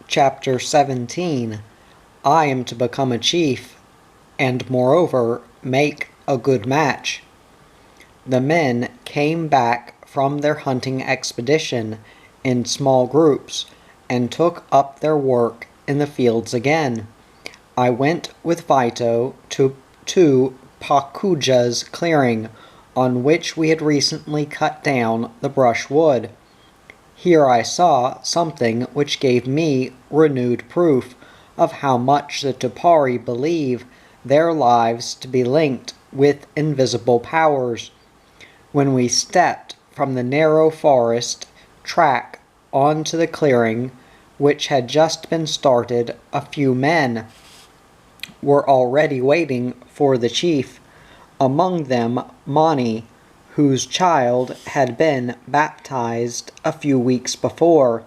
Chapter 17. I am to become a chief, and moreover make a good match. The men came back from their hunting expedition in small groups, and took up their work in the fields again. I went with Vito to Pakuja's clearing, on which we had recently cut down the brushwood. Here I saw something which gave me renewed proof of how much the TUPARI believe their lives to be linked with invisible powers. When we stepped from the narrow forest track onto the clearing, which had just been started, a few men were already waiting for the chief, among them Mani, whose child had been baptized a few weeks before.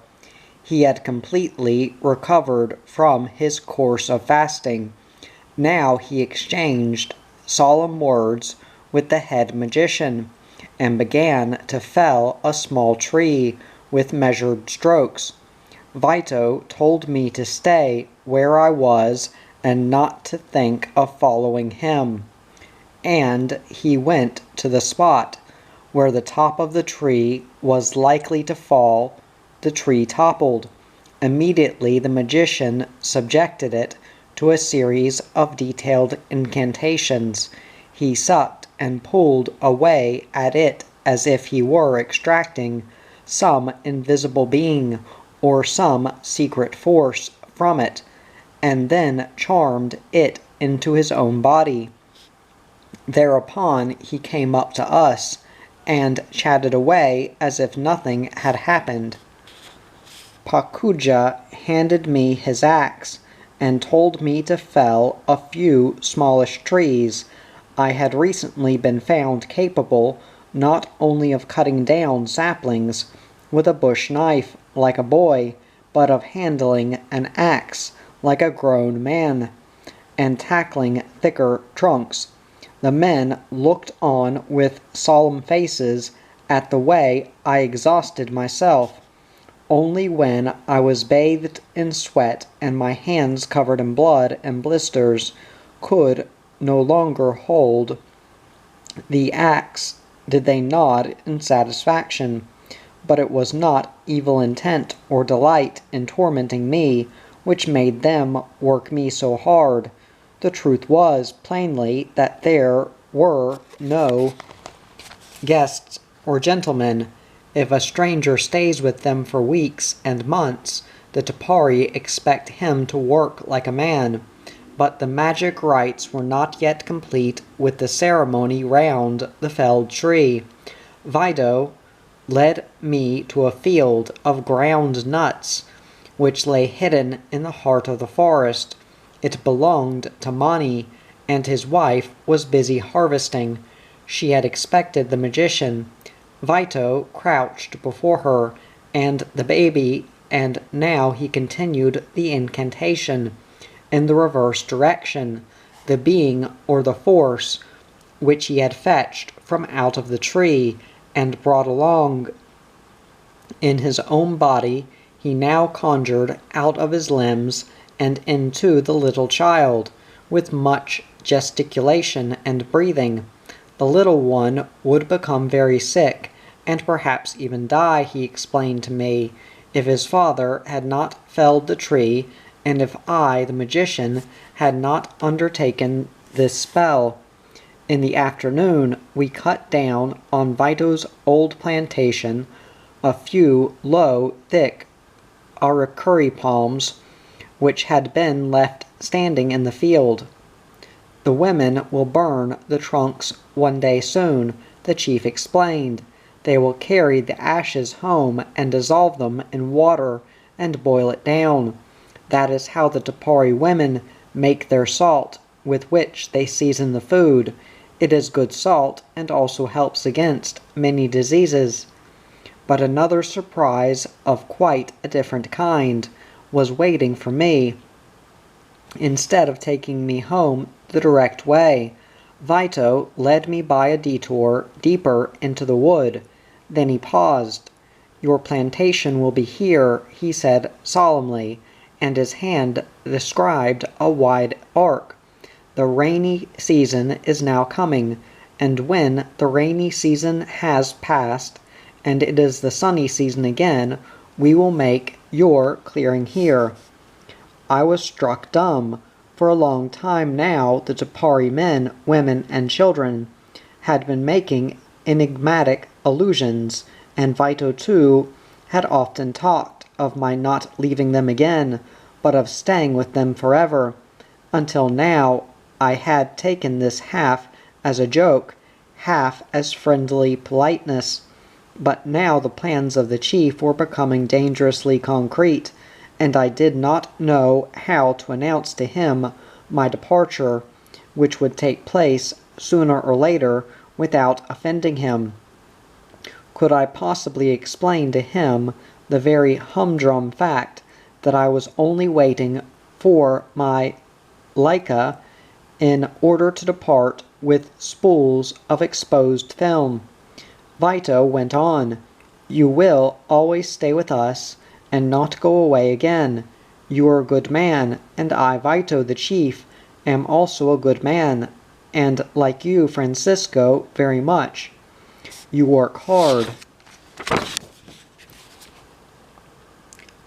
He had completely recovered from his course of fasting. Now he exchanged solemn words with the head magician, and began to fell a small tree with measured strokes. Vito told me to stay where I was and not to think of following him, and he went to the spot where the top of the tree was likely to fall. The tree toppled. Immediately the magician subjected it to a series of detailed incantations. He sucked and pulled away at it as if he were extracting some invisible being or some secret force from it, and then charmed it into his own body. Thereupon he came up to us and chatted away as if nothing had happened. Pakuja handed me his axe and told me to fell a few smallish trees. I had recently been found capable not only of cutting down saplings with a bush knife like a boy, but of handling an axe like a grown man, and tackling thicker trunks. The men looked on with solemn faces at the way I exhausted myself. Only when I was bathed in sweat and my hands covered in blood and blisters could no longer hold the axe did they nod in satisfaction. But it was not evil intent or delight in tormenting me which made them work me so hard. The truth was, plainly, that there were no guests or gentlemen. If a stranger stays with them for weeks and months, the TUPARI expect him to work like a man. But the magic rites were not yet complete with the ceremony round the felled tree. Vito led me to a field of ground nuts, which lay hidden in the heart of the forest. It belonged to Mani, and his wife was busy harvesting. She had expected the magician. Vito crouched before her and the baby, and now he continued the incantation in the reverse direction. The being or the force which he had fetched from out of the tree and brought along in his own body, he now conjured out of his limbs and into the little child, with much gesticulation and breathing. The little one would become very sick, and perhaps even die, he explained to me, if his father had not felled the tree, and if I, the magician, had not undertaken this spell. In the afternoon we cut down on Vito's old plantation a few low, thick aracuri palms which had been left standing in the field. The women will burn the trunks one day soon, the chief explained. They will carry the ashes home and dissolve them in water and boil it down. That is how the TUPARI women make their salt, with which they season the food. It is good salt, and also helps against many diseases. But another surprise of quite a different kind was waiting for me. Instead of taking me home the direct way, Vito led me by a detour deeper into the wood. Then he paused. "Your plantation will be here," he said solemnly, and his hand described a wide arc. The rainy season is now coming, and when the rainy season has passed, and it is the sunny season again, we will make your clearing here. I was struck dumb. For a long time now the TUPARI men, women, and children had been making enigmatic allusions, and Vito too had often talked of my not leaving them again, but of staying with them forever. Until now I had taken this half as a joke, half as friendly politeness. But now the plans of the chief were becoming dangerously concrete, and I did not know how to announce to him my departure, which would take place sooner or later, without offending him. Could I possibly explain to him the very humdrum fact that I was only waiting for my yucca in order to depart with spools of exposed film? Vito went on, "You will always stay with us, and not go away again. You are a good man, and I, Vito the chief, am also a good man, and like you, Francisco, very much. You work hard,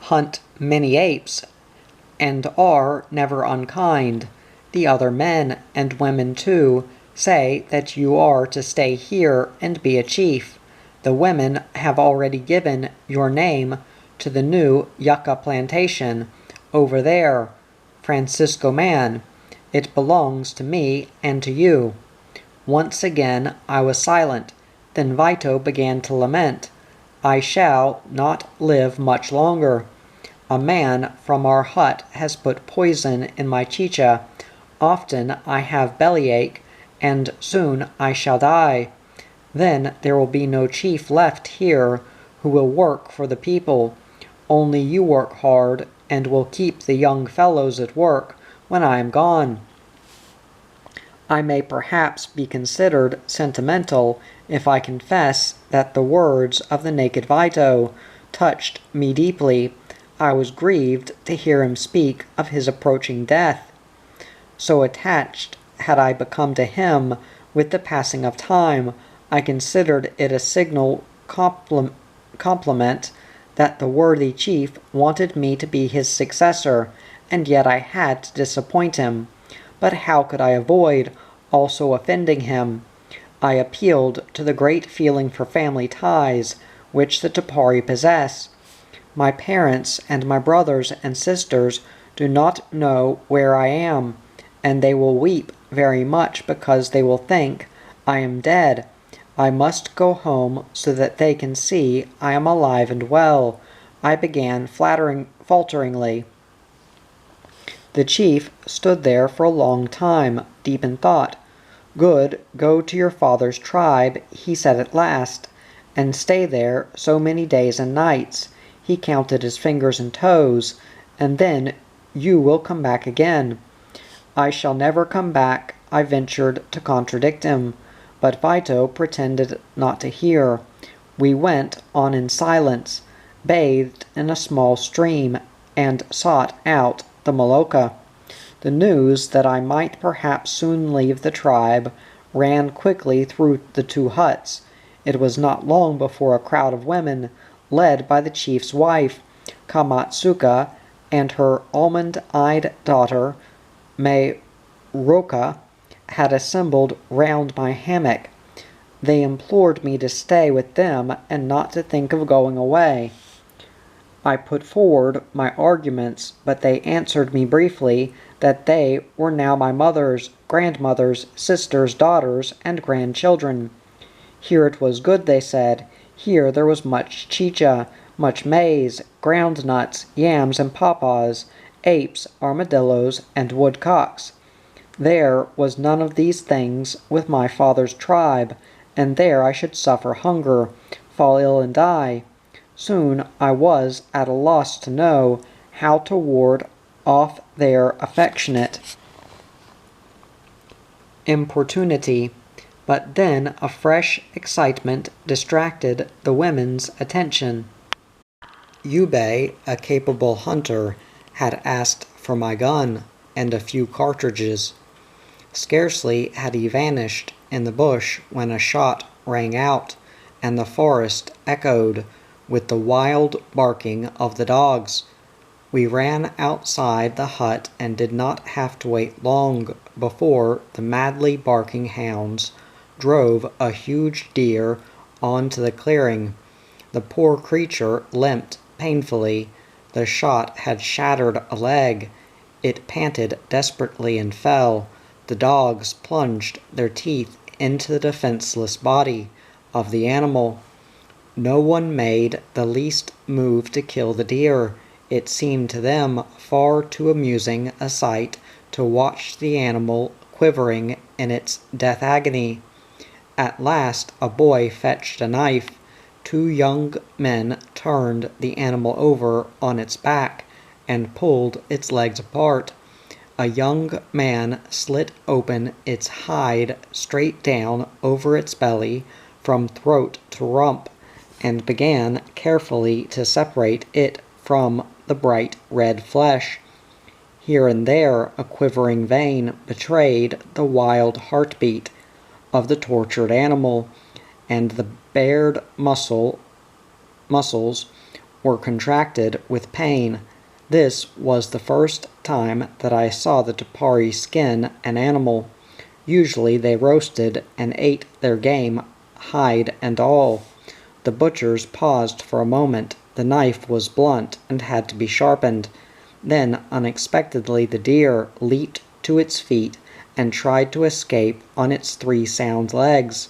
hunt many apes, and are never unkind. The other men, and women too, say that you are to stay here and be a chief. The women have already given your name to the new yucca plantation over there, Francisco man. It belongs to me and to you." Once again I was silent. Then Vito began to lament. "I shall not live much longer. A man from our hut has put poison in my chicha. Often I have bellyache, and soon I shall die. Then there will be no chief left here who will work for the people. Only you work hard, and will keep the young fellows at work when I am gone." I may perhaps be considered sentimental if I confess that the words of the naked Vito touched me deeply. I was grieved to hear him speak of his approaching death. So attached had I become to him with the passing of time, I considered it a signal compliment that the worthy chief wanted me to be his successor, and yet I had to disappoint him. But how could I avoid also offending him? I appealed to the great feeling for family ties which the TUPARI possess. My parents and my brothers and sisters do not know where I am, and they will weep very much because they will think I am dead. I must go home so that they can see I am alive and well. I began falteringly. The chief stood there for a long time, deep in thought. "Good, go to your father's tribe," he said at last, "and stay there so many days and nights." He counted his fingers and toes, "and then you will come back again." "I shall never come back," I ventured to contradict him, but Vito pretended not to hear. We went on in silence, bathed in a small stream, and sought out the Maloca. The news that I might perhaps soon leave the tribe ran quickly through the two huts. It was not long before a crowd of women, led by the chief's wife, Kamatsuka, and her almond-eyed daughter, Roka, had assembled round my hammock. They implored me to stay with them and not to think of going away. I put forward my arguments, but they answered me briefly that they were now my mother's, grandmother's, sisters, daughters, and grandchildren. Here it was good, they said. Here there was much chicha, much maize, ground nuts, yams, and pawpaws, apes, armadillos, and woodcocks. There was none of these things with my father's tribe, and there I should suffer hunger, fall ill and die. Soon I was at a loss to know how to ward off their affectionate importunity, but then a fresh excitement distracted the women's attention. Yubei, a capable hunter, had asked for my gun and a few cartridges. Scarcely had he vanished in the bush when a shot rang out, and the forest echoed with the wild barking of the dogs. We ran outside the hut and did not have to wait long before the madly barking hounds drove a huge deer onto the clearing. The poor creature limped painfully. The shot had shattered a leg. It panted desperately and fell. The dogs plunged their teeth into the defenseless body of the animal. No one made the least move to kill the deer. It seemed to them far too amusing a sight to watch the animal quivering in its death agony. At last a boy fetched a knife. 2 young men turned the animal over on its back and pulled its legs apart. A young man slit open its hide straight down over its belly from throat to rump, and began carefully to separate it from the bright red flesh. Here and there a quivering vein betrayed the wild heartbeat of the tortured animal, and the bared muscles were contracted with pain. This was the first time that I saw the Tupari skin an animal. Usually they roasted and ate their game, hide and all. The butchers paused for a moment. The knife was blunt and had to be sharpened. Then, unexpectedly, the deer leaped to its feet and tried to escape on its 3 sound legs.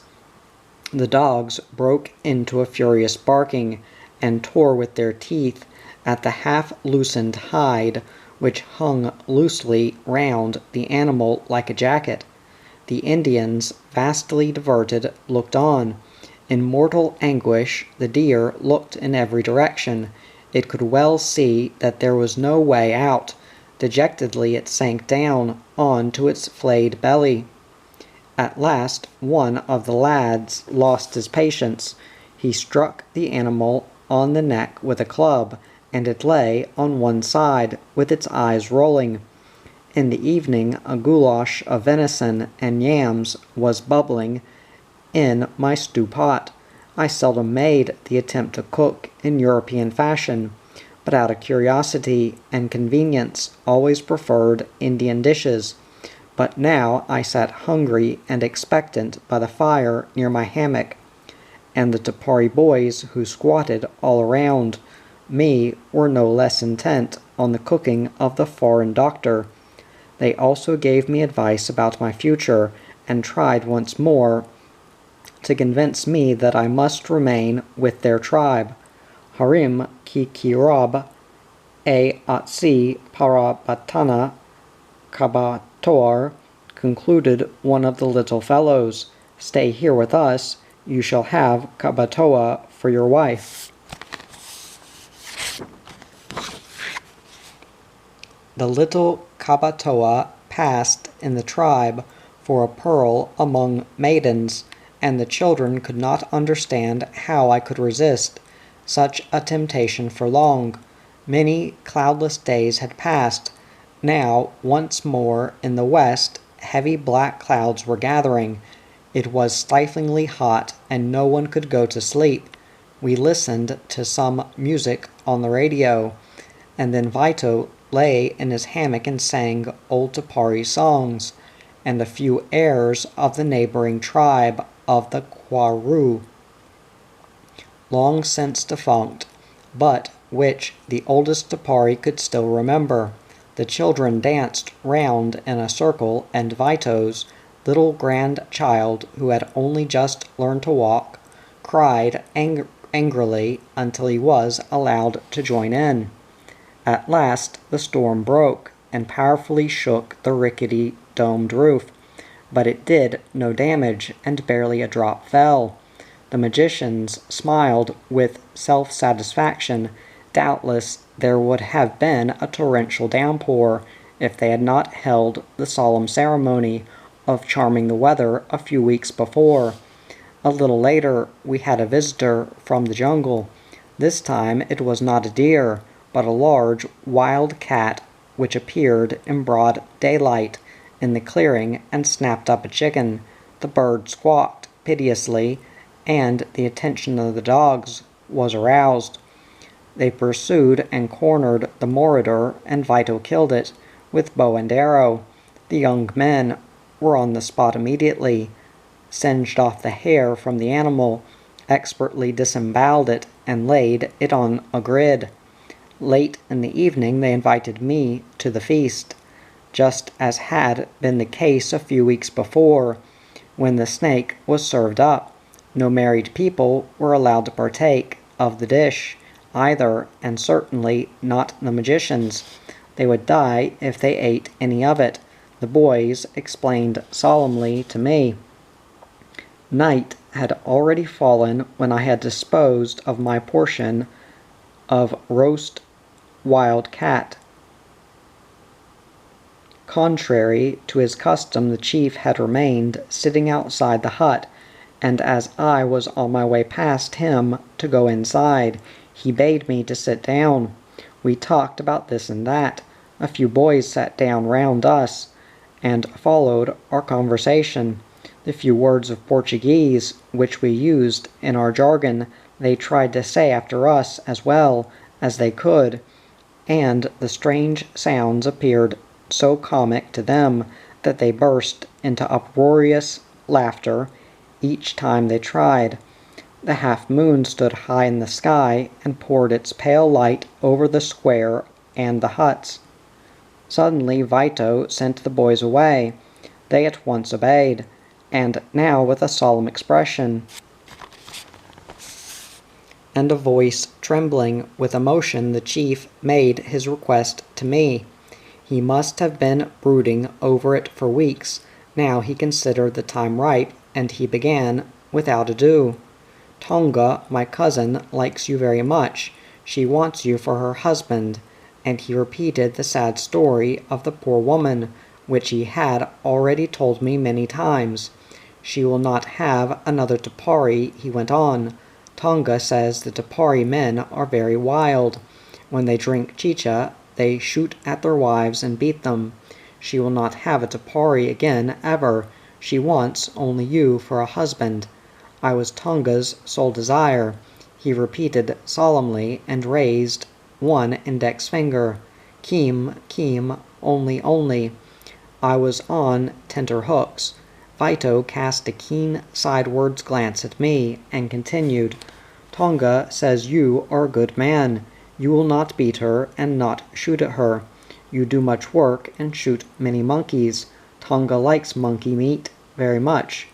The dogs broke into a furious barking and tore with their teeth at the half-loosened hide which hung loosely round the animal like a jacket. The Indians, vastly diverted, looked on. In mortal anguish the deer looked in every direction. It could well see that there was no way out. Dejectedly it sank down on to its flayed belly. At last one of the lads lost his patience. He struck the animal on the neck with a club, and it lay on one side, with its eyes rolling. In the evening a goulash of venison and yams was bubbling in my stew pot. I seldom made the attempt to cook in European fashion, but out of curiosity and convenience always preferred Indian dishes. But now I sat hungry and expectant by the fire near my hammock, and the Tupari boys who squatted all around me were no less intent on the cooking of the foreign doctor. They also gave me advice about my future, and tried once more to convince me that I must remain with their tribe. Harim ki kirab e atsi para batana kabator, concluded one of the little fellows. Stay here with us. You shall have Kabatoa for your wife. The little Kabatoa passed in the tribe for a pearl among maidens, and the children could not understand how I could resist such a temptation for long. Many cloudless days had passed. Now, once more in the west, heavy black clouds were gathering. It was stiflingly hot, and no one could go to sleep. We listened to some music on the radio, and then Vito lay in his hammock and sang old Tupari songs, and a few airs of the neighboring tribe of the Quaru, long since defunct, but which the oldest Tupari could still remember. The children danced round in a circle, and Vito's little grandchild, who had only just learned to walk, cried angrily until he was allowed to join in. At last the storm broke, and powerfully shook the rickety domed roof, but it did no damage, and barely a drop fell. The magicians smiled with self-satisfaction. Doubtless there would have been a torrential downpour if they had not held the solemn ceremony of charming the weather a few weeks before. A little later we had a visitor from the jungle. This time it was not a deer, but a large wild cat which appeared in broad daylight in the clearing and snapped up a chicken. The bird squawked piteously, and the attention of the dogs was aroused. They pursued and cornered the moritor, and Vito killed it with bow and arrow. The young men were on the spot immediately, singed off the hair from the animal, expertly disemboweled it, and laid it on a grid. Late in the evening they invited me to the feast, just as had been the case a few weeks before, when the snake was served up. No married people were allowed to partake of the dish either, and certainly not the magicians. They would die if they ate any of it, the boys explained solemnly to me. Night had already fallen when I had disposed of my portion of roast wild cat. Contrary to his custom, the chief had remained sitting outside the hut, and as I was on my way past him to go inside, he bade me to sit down. We talked about this and that. A few boys sat down round us and followed our conversation. The few words of Portuguese which we used in our jargon they tried to say after us as well as they could, and the strange sounds appeared so comic to them that they burst into uproarious laughter each time they tried. The half-moon stood high in the sky and poured its pale light over the square and the huts. Suddenly Vito sent the boys away. They at once obeyed, and now with a solemn expression and a voice trembling with emotion, the chief made his request to me. He must have been brooding over it for weeks. Now he considered the time ripe, and he began without ado. Tonga, my cousin, likes you very much. She wants you for her husband. And he repeated the sad story of the poor woman, which he had already told me many times. She will not have another TUPARI, he went on. Tonga says the TUPARI men are very wild. When they drink chicha, they shoot at their wives and beat them. She will not have a TUPARI again ever. She wants only you for a husband. I was Tonga's sole desire, he repeated solemnly, and raised one index finger. Keem, keem, only. I was on tenter hooks. Vito cast a keen sidewards glance at me, and continued, Tonga says you are a good man. You will not beat her, and not shoot at her. You do much work, and shoot many monkeys. Tonga likes monkey meat very much.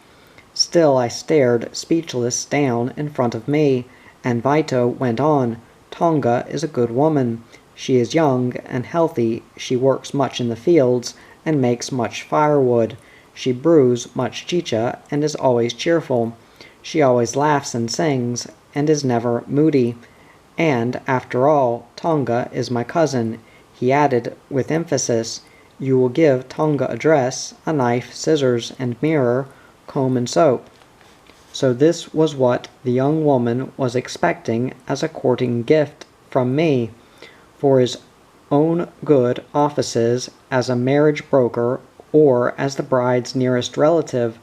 Still I stared speechless down in front of me, and Vito went on, Tonga is a good woman. She is young and healthy. She works much in the fields, and makes much firewood. She brews much chicha, and is always cheerful. She always laughs and sings, and is never moody. And, after all, Tonga is my cousin, he added with emphasis. You will give Tonga a dress, a knife, scissors, and mirror, comb and soap. So this was what the young woman was expecting as a courting gift from me, for his own good offices as a marriage broker or as the bride's nearest relative.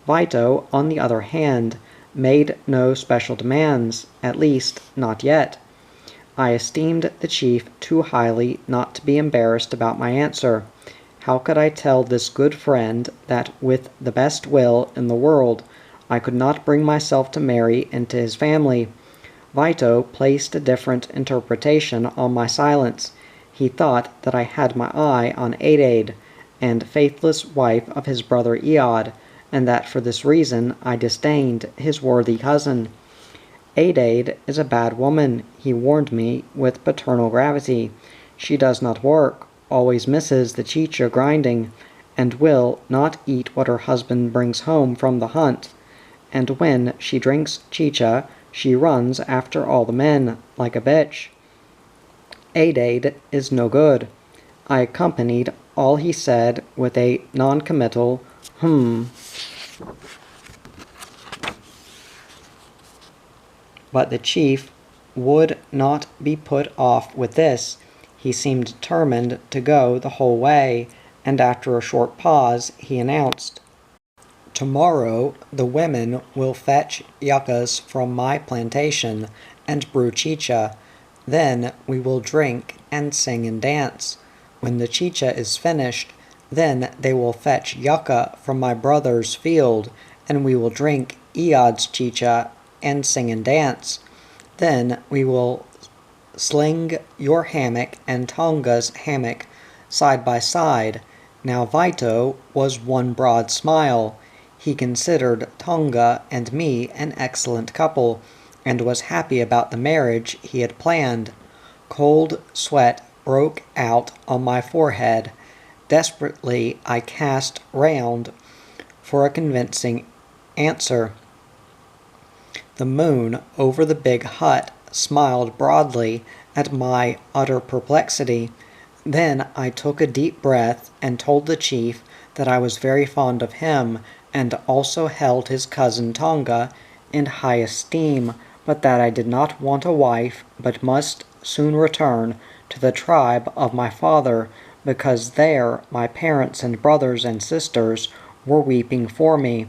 Vito, on the other hand, made no special demands, at least not yet. I esteemed the chief too highly not to be embarrassed about my answer. How could I tell this good friend that with the best will in the world I could not bring myself to marry into his family? Vito placed a different interpretation on my silence. He thought that I had my eye on Adaid, and faithless wife of his brother Eod, and that for this reason I disdained his worthy cousin. Adaid is a bad woman, he warned me with paternal gravity. She does not work, always misses the chicha grinding, and will not eat what her husband brings home from the hunt. And when she drinks chicha, she runs after all the men, like a bitch. Adaid is no good. I accompanied all he said with a non-committal but the chief would not be put off with this. He seemed determined to go the whole way, and after a short pause he announced, "Tomorrow the women will fetch yuccas from my plantation and brew chicha. Then we will drink and sing and dance. When the chicha is finished, then they will fetch yucca from my brother's field, and we will drink Iad's chicha and sing and dance. Then we will sling your hammock and Tonga's hammock side by side." Now Vito was one broad smile. He considered Tonga and me an excellent couple, and was happy about the marriage he had planned. Cold sweat broke out on my forehead. Desperately I cast round for a convincing answer. The moon over the big hut smiled broadly at my utter perplexity. Then I took a deep breath and told the chief that I was very fond of him, and also held his cousin Tonga in high esteem, but that I did not want a wife, but must soon return to the tribe of my father, because there my parents and brothers and sisters were weeping for me.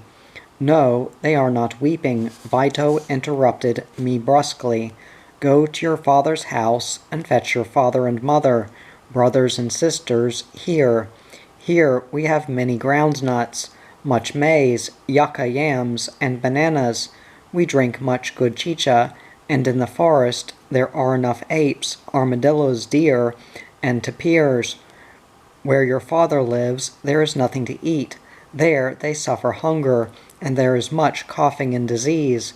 "No, they are not weeping," Vito interrupted me brusquely. "Go to your father's house and fetch your father and mother, brothers and sisters, here. Here we have many groundnuts, much maize, yucca yams, and bananas. We drink much good chicha, and in the forest there are enough apes, armadillos, deer, and tapirs. Where your father lives there is nothing to eat. There they suffer hunger, and there is much coughing and disease.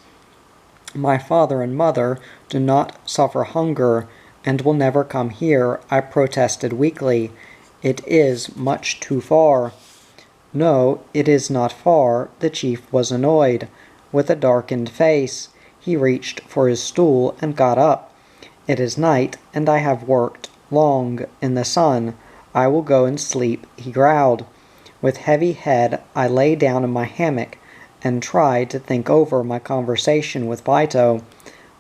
My father and mother do not suffer hunger, and will never come here," I protested weakly. "It is much too far." "No, it is not far." The chief was annoyed. With a darkened face, he reached for his stool and got up. "It is night, and I have worked long in the sun. I will go and sleep," he growled. With heavy head I lay down in my hammock and tried to think over my conversation with Vito.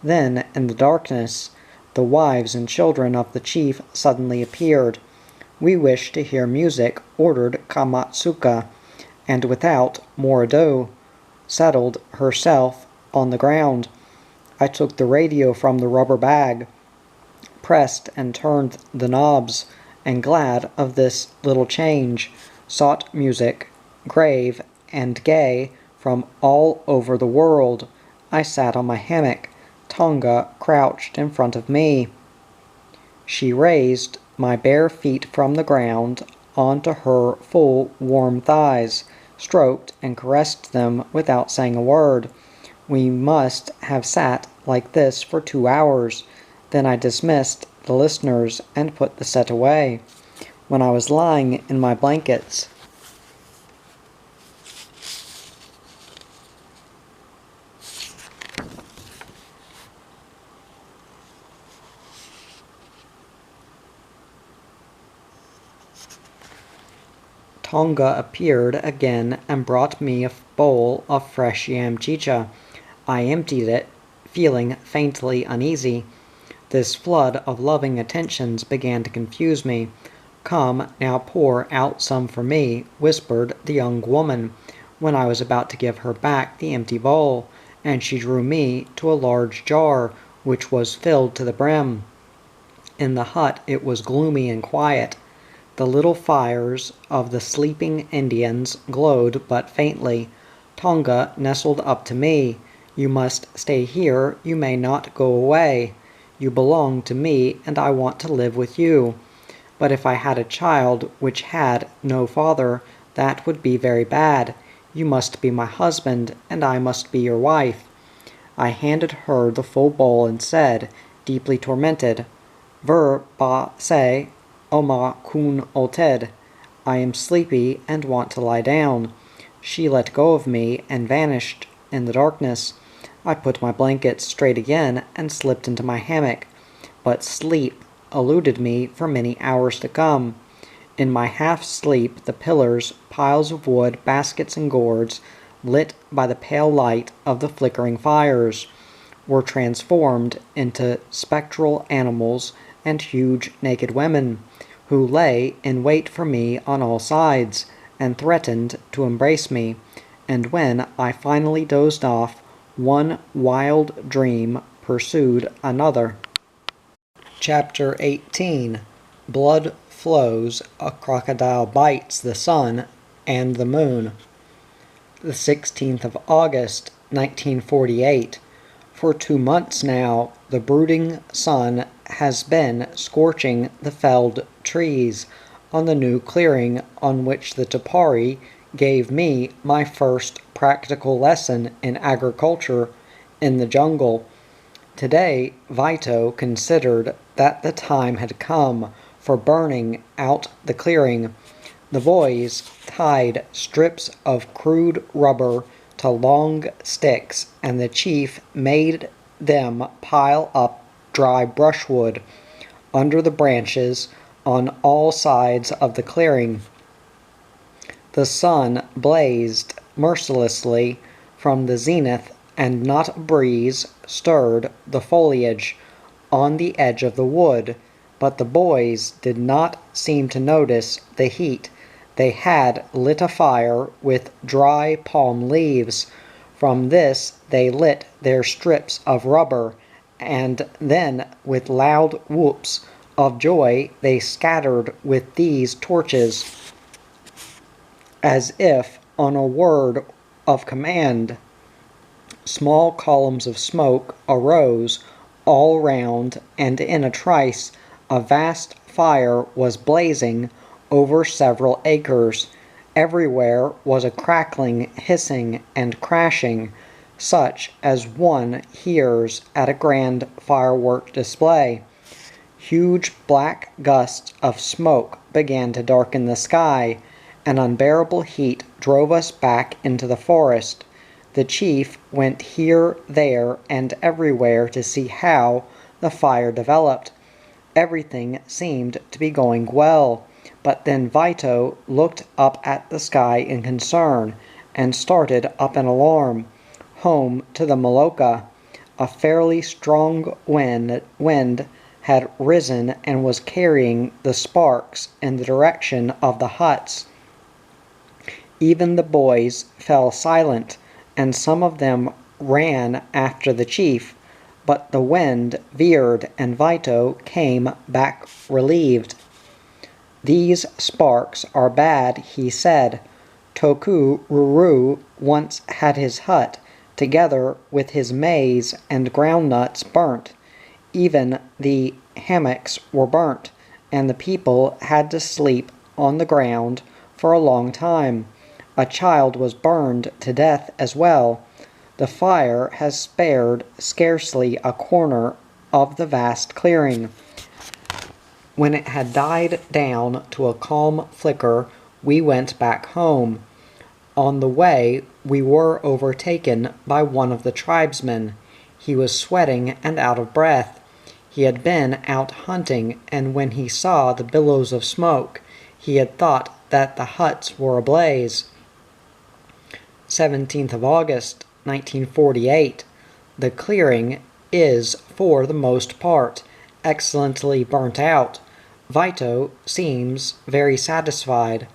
Then, in the darkness, the wives and children of the chief suddenly appeared. "We wish to hear music," ordered Kamatsuka, and without more ado settled herself on the ground. I took the radio from the rubber bag, pressed and turned the knobs, and glad of this little change, sought music, grave and gay, from all over the world. I sat on my hammock. Tonga crouched in front of me. She raised my bare feet from the ground onto her full, warm thighs, stroked and caressed them without saying a word. We must have sat like this for 2 hours. Then I dismissed the listeners and put the set away. When I was lying in my blankets, Tonga appeared again and brought me a bowl of fresh yam chicha. I emptied it, feeling faintly uneasy. This flood of loving attentions began to confuse me. "Come, now pour out some for me," whispered the young woman, when I was about to give her back the empty bowl, and she drew me to a large jar, which was filled to the brim. In the hut it was gloomy and quiet. The little fires of the sleeping Indians glowed but faintly. Tonga nestled up to me. "You must stay here. You may not go away. You belong to me, and I want to live with you. But if I had a child which had no father, that would be very bad. You must be my husband, and I must be your wife." I handed her the full bowl and said, deeply tormented, "Ver ba se oma kun oted." "I am sleepy and want to lie down." She let go of me and vanished in the darkness. I put my blanket straight again and slipped into my hammock, but sleep eluded me for many hours to come. In my half-sleep the pillars, piles of wood, baskets and gourds, lit by the pale light of the flickering fires, were transformed into spectral animals and huge naked women, who lay in wait for me on all sides, and threatened to embrace me, and when I finally dozed off, one wild dream pursued another. Chapter 18. Blood flows, a crocodile bites the sun and the moon. The 16th of August, 1948. For 2 months now, the brooding sun has been scorching the felled trees on the new clearing on which the TUPARI gave me my first practical lesson in agriculture in the jungle. Today, Vito considered that the time had come for burning out the clearing. The boys tied strips of crude rubber to long sticks, and the chief made them pile up dry brushwood under the branches on all sides of the clearing. The sun blazed mercilessly from the zenith, and not a breeze stirred the foliage on the edge of the wood, but the boys did not seem to notice the heat. They had lit a fire with dry palm leaves. From this they lit their strips of rubber, and then with loud whoops of joy they scattered with these torches, as if on a word of command. Small columns of smoke arose all round, and in a trice a vast fire was blazing over several acres. Everywhere was a crackling, hissing, and crashing, such as one hears at a grand firework display. Huge black gusts of smoke began to darken the sky. An unbearable heat drove us back into the forest. The chief went here, there, and everywhere to see how the fire developed. Everything seemed to be going well, but then Vito looked up at the sky in concern, and started up in alarm. Home to the Maloka, a fairly strong wind had risen and was carrying the sparks in the direction of the huts. Even the boys fell silent, and some of them ran after the chief, but the wind veered and Vito came back relieved. "These sparks are bad," he said. "Toku Ruru once had his hut, together with his maize and groundnuts, burnt. Even the hammocks were burnt, and the people had to sleep on the ground for a long time. A child was burned to death as well. The fire has spared scarcely a corner of the vast clearing." When it had died down to a calm flicker, we went back home. On the way, we were overtaken by one of the tribesmen. He was sweating and out of breath. He had been out hunting, and when he saw the billows of smoke, he had thought that the huts were ablaze. 17th of August, 1948. The clearing is, for the most part, excellently burnt out. Vito seems very satisfied.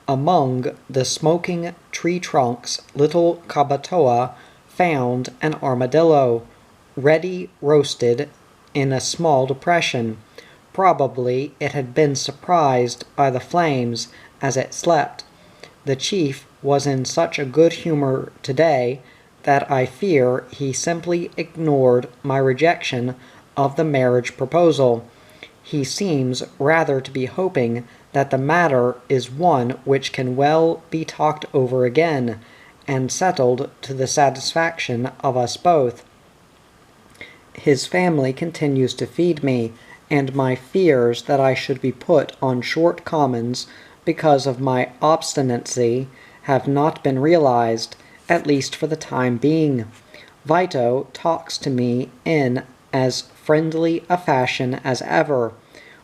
Among the smoking tree trunks, little Kabatoa found an armadillo, ready roasted in a small depression. Probably it had been surprised by the flames as it slept. The chief was in such a good humor today that I fear he simply ignored my rejection of the marriage proposal. He seems rather to be hoping that the matter is one which can well be talked over again, and settled to the satisfaction of us both. His family continues to feed me, and my fears that I should be put on short commons because of my obstinacy have not been realized, at least for the time being. Vito talks to me in as friendly a fashion as ever.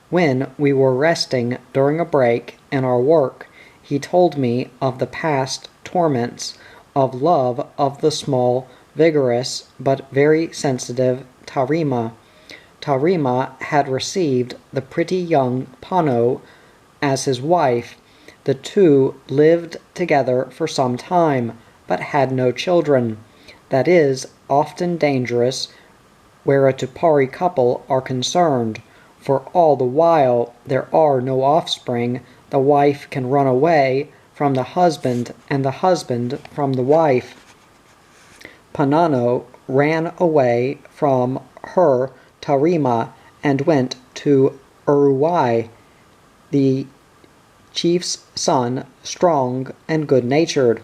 When we were resting during a break in our work, he told me of the past torments of love of the small vigorous but very sensitive Tarima. Tarima had received the pretty young Pano as his wife. The two lived together for some time, but had no children. That is often dangerous where a Tupari couple are concerned, for all the while there are no offspring, the wife can run away from the husband and the husband from the wife. Panano ran away from her Tarima and went to Uruguay. The chief's son, strong and good-natured.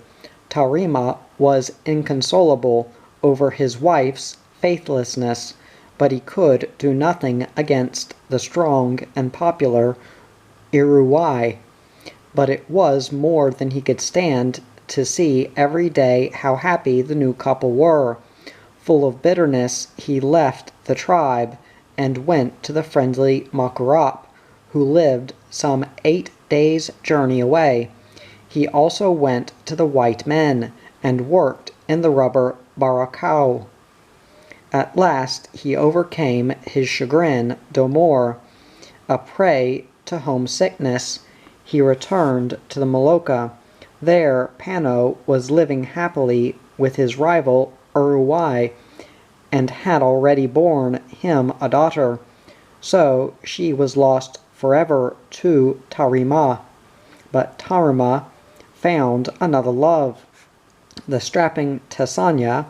Tarima was inconsolable over his wife's faithlessness, but he could do nothing against the strong and popular Uruguay. But it was more than he could stand to see every day how happy the new couple were. Full of bitterness, he left the tribe and went to the friendly Makarap, who lived some 8 days' journey away. He also went to the white men and worked in the rubber baracao. At last he overcame his chagrin no more. A prey to homesickness, he returned to the Molucca. There Pano was living happily with his rival Uruguay, and had already borne him a daughter. So she was lost forever to Tarima. But Tarima found another love. The strapping Tesanya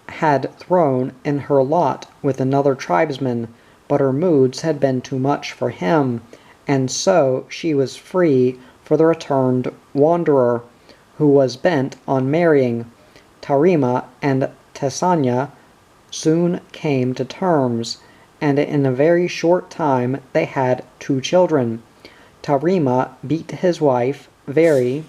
had thrown in her lot with another tribesman, but her moods had been too much for him, and so she was free for the returned wanderer, who was bent on marrying. Tarima and Tesanya soon came to terms, and in a very short time they had 2 children. Tarima beat his wife very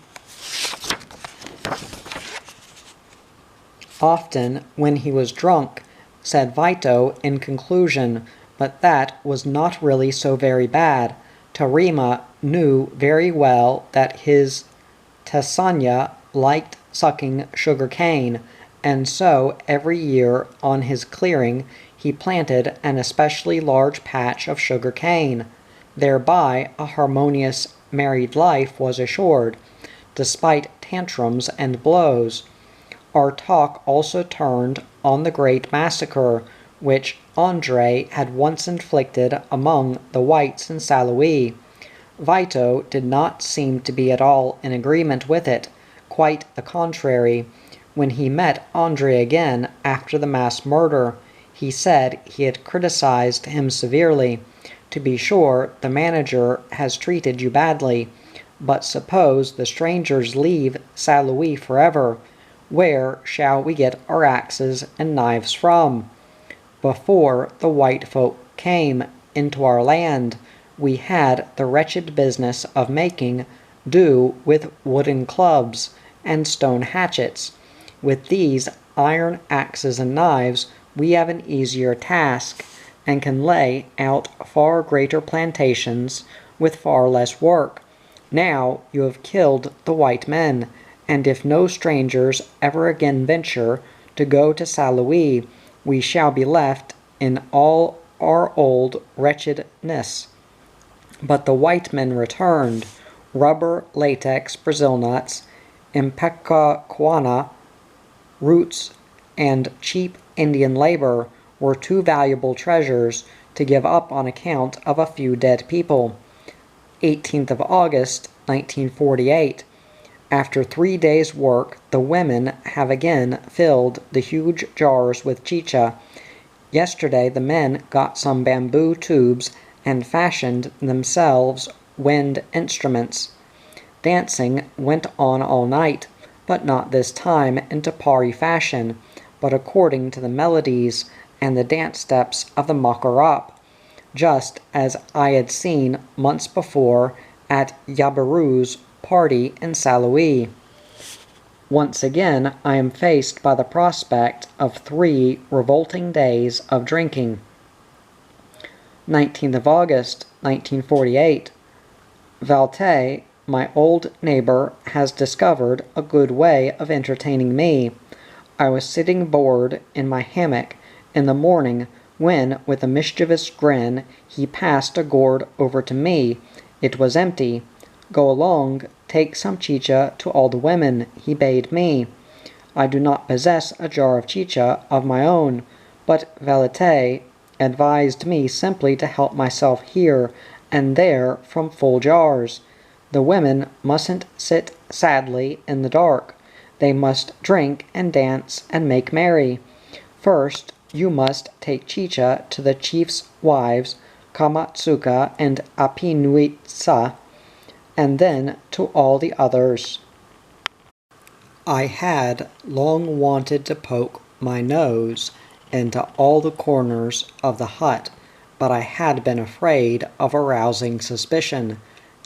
often when he was drunk, said Vito in conclusion, but that was not really so very bad. Tarima knew very well that his Tesanya liked sucking sugar cane, and so every year on his clearing he planted an especially large patch of sugar cane. Thereby a harmonious married life was assured, despite tantrums and blows. Our talk also turned on the great massacre which Andre had once inflicted among the whites in Salouie. Vito did not seem to be at all in agreement with it, quite the contrary. When he met Andre again after the mass murder, he said he had criticized him severely. To be sure, the manager has treated you badly, but suppose the strangers leave Salouie forever, where shall we get our axes and knives from? Before the white folk came into our land, we had the wretched business of making do with wooden clubs and stone hatchets. With these iron axes and knives we have an easier task, and can lay out far greater plantations with far less work. Now you have killed the white men, and if no strangers ever again venture to go to Salouie, we shall be left in all our old wretchedness. But the white men returned. Rubber, latex, Brazil nuts, impecacuana, roots, and cheap Indian labor were too valuable treasures to give up on account of a few dead people. 18th of August, 1948. After 3 days' work, the women have again filled the huge jars with chicha. Yesterday the men got some bamboo tubes and fashioned themselves wind instruments. Dancing went on all night, but not this time in Tupari fashion, but according to the melodies and the dance steps of the Makarap, just as I had seen months before at Yabaru's party in Salouie. Once again I am faced by the prospect of 3 revolting days of drinking. 19th of August, 1948. Valte, my old neighbor, has discovered a good way of entertaining me. I was sitting bored in my hammock in the morning when, with a mischievous grin, he passed a gourd over to me. It was empty. "Go along, take some chicha to all the women," he bade me. I do not possess a jar of chicha of my own, but Valete advised me simply to help myself here and there from full jars. The women mustn't sit sadly in the dark. They must drink and dance and make merry. First, you must take chicha to the chief's wives, Kamatsuka and Apinuitsa, and then to all the others. I had long wanted to poke my nose into all the corners of the hut, but I had been afraid of arousing suspicion.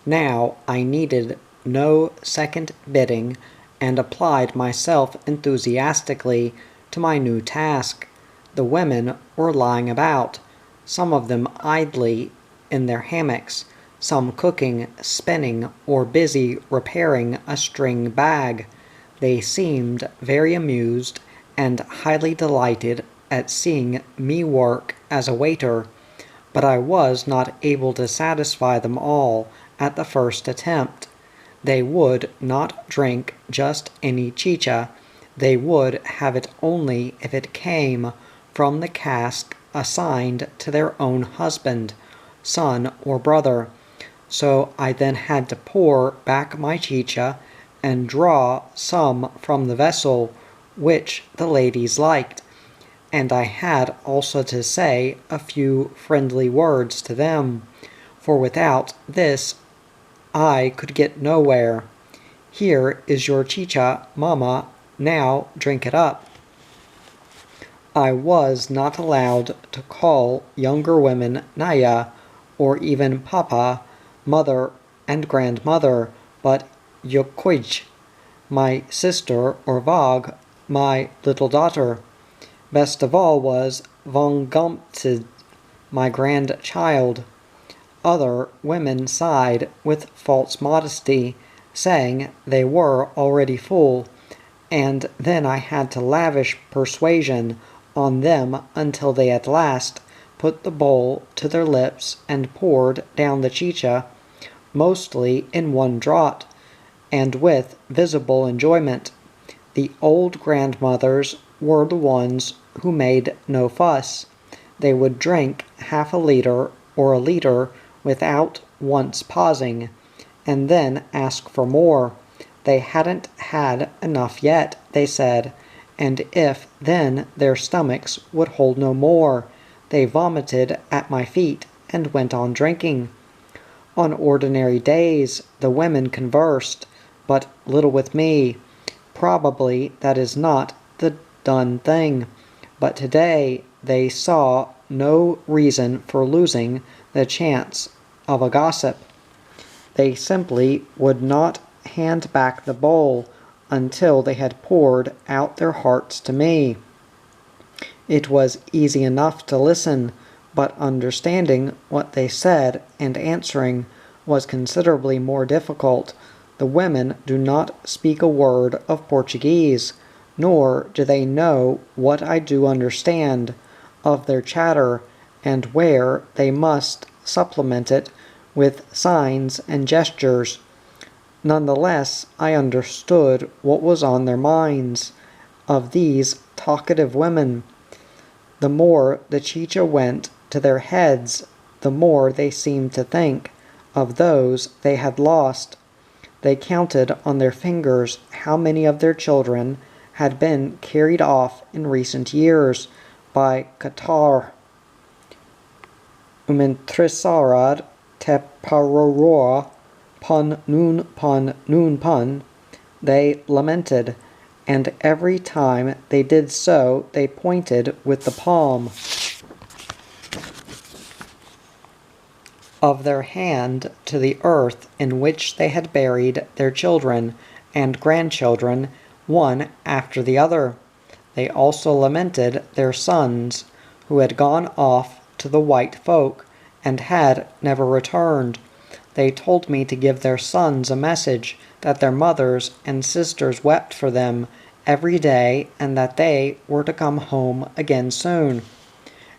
Now I needed no second bidding, and applied myself enthusiastically to my new task. The women were lying about, some of them idly in their hammocks, some cooking, spinning, or busy repairing a string bag. They seemed very amused and highly delighted at seeing me work as a waiter, but I was not able to satisfy them all at the first attempt. They would not drink just any chicha. They would have it only if it came from the cask assigned to their own husband, son, or brother. So I then had to pour back my chicha and draw some from the vessel which the ladies liked, and I had also to say a few friendly words to them, for without this I could get nowhere. "Here is your chicha, mamma, now drink it up." I was not allowed to call younger women Naya, or even Papa, mother and grandmother, but Yokoij, my sister, or Vag, my little daughter. Best of all was Vongomtsid, my grandchild. Other women sighed with false modesty, saying they were already full, and then I had to lavish persuasion on them until they at last put the bowl to their lips and poured down the chicha, mostly in one draught, and with visible enjoyment. The old grandmothers were the ones who made no fuss. They would drink half a liter or a liter without once pausing, and then ask for more. They hadn't had enough yet, they said, and if then their stomachs would hold no more, they vomited at my feet and went on drinking. On ordinary days the women conversed, but little with me. Probably that is not the done thing, but today they saw no reason for losing the chance of a gossip. They simply would not hand back the bowl until they had poured out their hearts to me. It was easy enough to listen, but understanding what they said and answering was considerably more difficult. The women do not speak a word of Portuguese, nor do they know what I do understand of their chatter, and where they must supplement it with signs and gestures. Nonetheless, I understood what was on their minds, of these talkative women. The more the chicha went to their heads, the more they seemed to think of those they had lost. They counted on their fingers how many of their children had been carried off in recent years by Qatar. Umintrisarad te paroroa pun nun pun, they lamented, and every time they did so they pointed with the palm of their hand to the earth in which they had buried their children and grandchildren, one after the other. They also lamented their sons, who had gone off to the white folk, and had never returned. They told me to give their sons a message that their mothers and sisters wept for them, every day and that they were to come home again soon.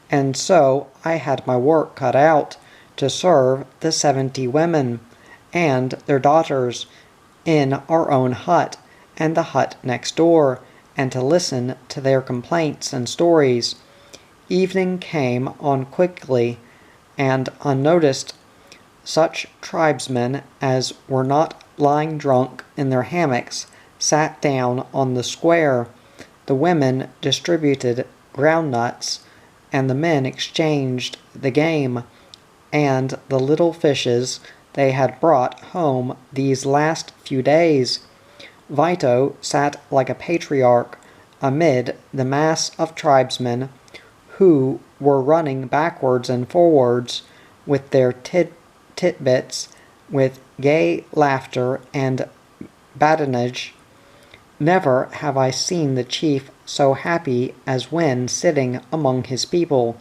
And so I had my work cut out to serve the 70 women and their daughters in our own hut and the hut next door, and to listen to their complaints and stories. Evening came on quickly and unnoticed. Such tribesmen as were not lying drunk in their hammocks sat down on the square. The women distributed groundnuts, and the men exchanged the game and the little fishes they had brought home these last few days. Vito sat like a patriarch amid the mass of tribesmen who were running backwards and forwards with their titbits with gay laughter and badinage. Never have I seen the chief so happy as when sitting among his people,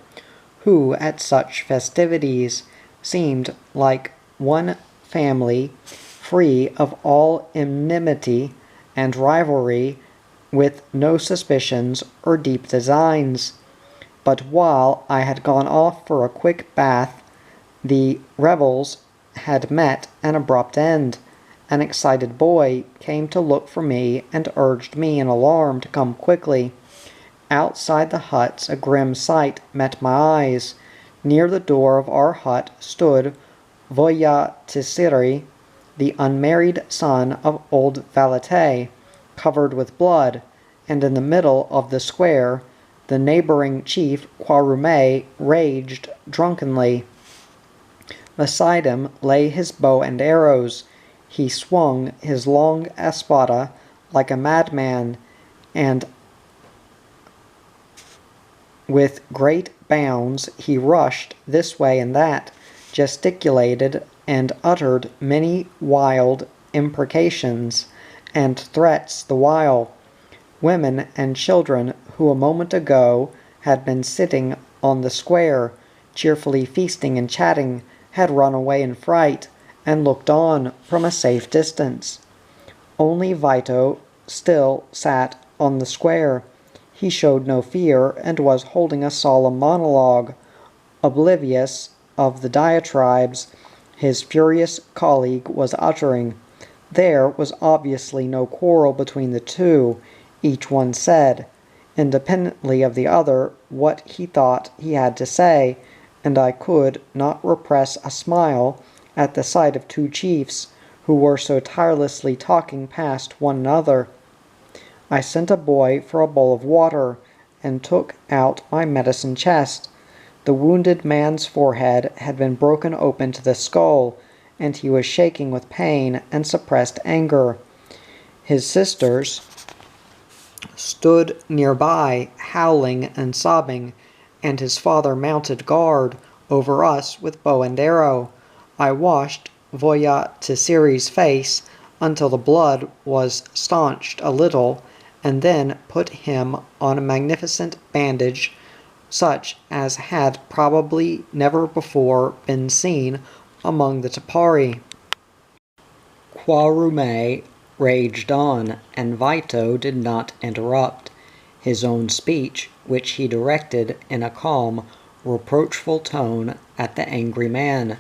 who at such festivities seemed like one family, free of all enmity and rivalry, with no suspicions or deep designs. But while I had gone off for a quick bath, the revels had met an abrupt end. An excited boy came to look for me and urged me in alarm to come quickly. Outside the huts a grim sight met my eyes. Near the door of our hut stood Voya Tisiri, the unmarried son of old Valete, covered with blood, and in the middle of the square the neighboring chief Kwarume raged drunkenly. Beside him lay his bow and arrows. He swung his long espada like a madman, and with great bounds he rushed this way and that, gesticulated and uttered many wild imprecations and threats the while. Women and children who a moment ago had been sitting on the square, cheerfully feasting and chatting, had run away in fright, and looked on from a safe distance. Only Vito still sat on the square. He showed no fear, and was holding a solemn monologue, oblivious of the diatribes his furious colleague was uttering. There was obviously no quarrel between the two. Each one said, independently of the other, what he thought he had to say, and I could not repress a smile at the sight of two chiefs who were so tirelessly talking past one another. I sent a boy for a bowl of water, and took out my medicine chest. The wounded man's forehead had been broken open to the skull, and he was shaking with pain and suppressed anger. His sisters stood nearby, howling and sobbing, and his father mounted guard over us with bow and arrow. I washed Voya Tisiri's face until the blood was staunched a little, and then put him on a magnificent bandage such as had probably never before been seen among the Tupari. Kwarume raged on, and Vito did not interrupt his own speech, which he directed in a calm, reproachful tone at the angry man.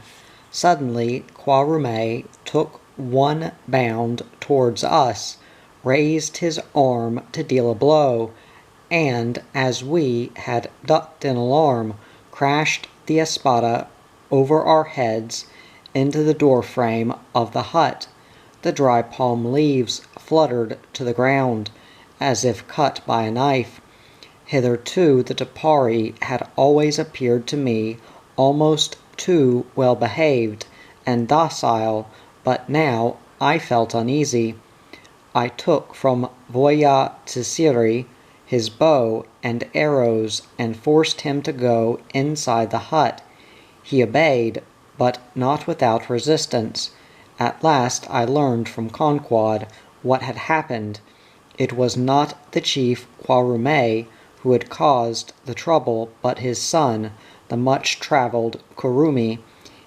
Suddenly Kwarume took one bound towards us, raised his arm to deal a blow, and, as we had ducked in alarm, crashed the espada over our heads into the door-frame of the hut. The dry palm leaves fluttered to the ground, as if cut by a knife. Hitherto the Tupari had always appeared to me almost too well-behaved and docile, but now I felt uneasy. I took from Voya Tisiri his bow and arrows, and forced him to go inside the hut. He obeyed, but not without resistance. At last I learned from Conquad what had happened. It was not the chief Kwarume who had caused the trouble, but his son, the much-travelled Kurumi.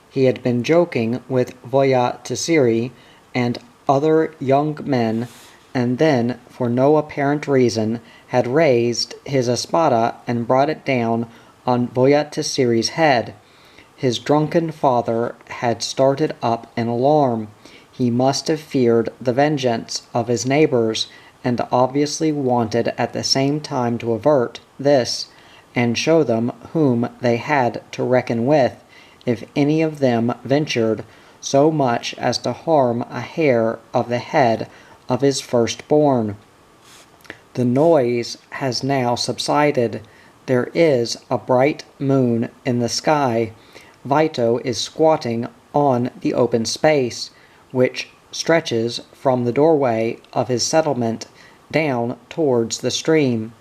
He had been joking with Voya Tisiri and other young men and then, for no apparent reason, had raised his espada and brought it down on Voyatisiri's head. His drunken father had started up an alarm. He must have feared the vengeance of his neighbors, and obviously wanted at the same time to avert this, and show them whom they had to reckon with, if any of them ventured so much as to harm a hair of the head of his firstborn. The noise has now subsided. There is a bright moon in the sky. Vito is squatting on the open space, which stretches from the doorway of his settlement down towards the stream.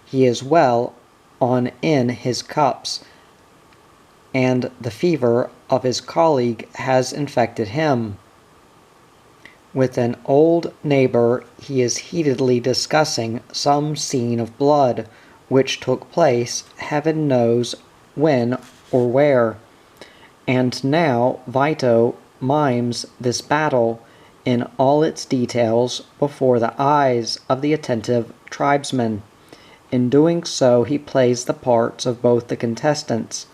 He is well on in his cups, and the fever of his colleague has infected him. With an old neighbor he is heatedly discussing some scene of blood, which took place heaven knows when or where. And now Vito mimes this battle in all its details before the eyes of the attentive tribesmen. In doing so he plays the parts of both the contestants.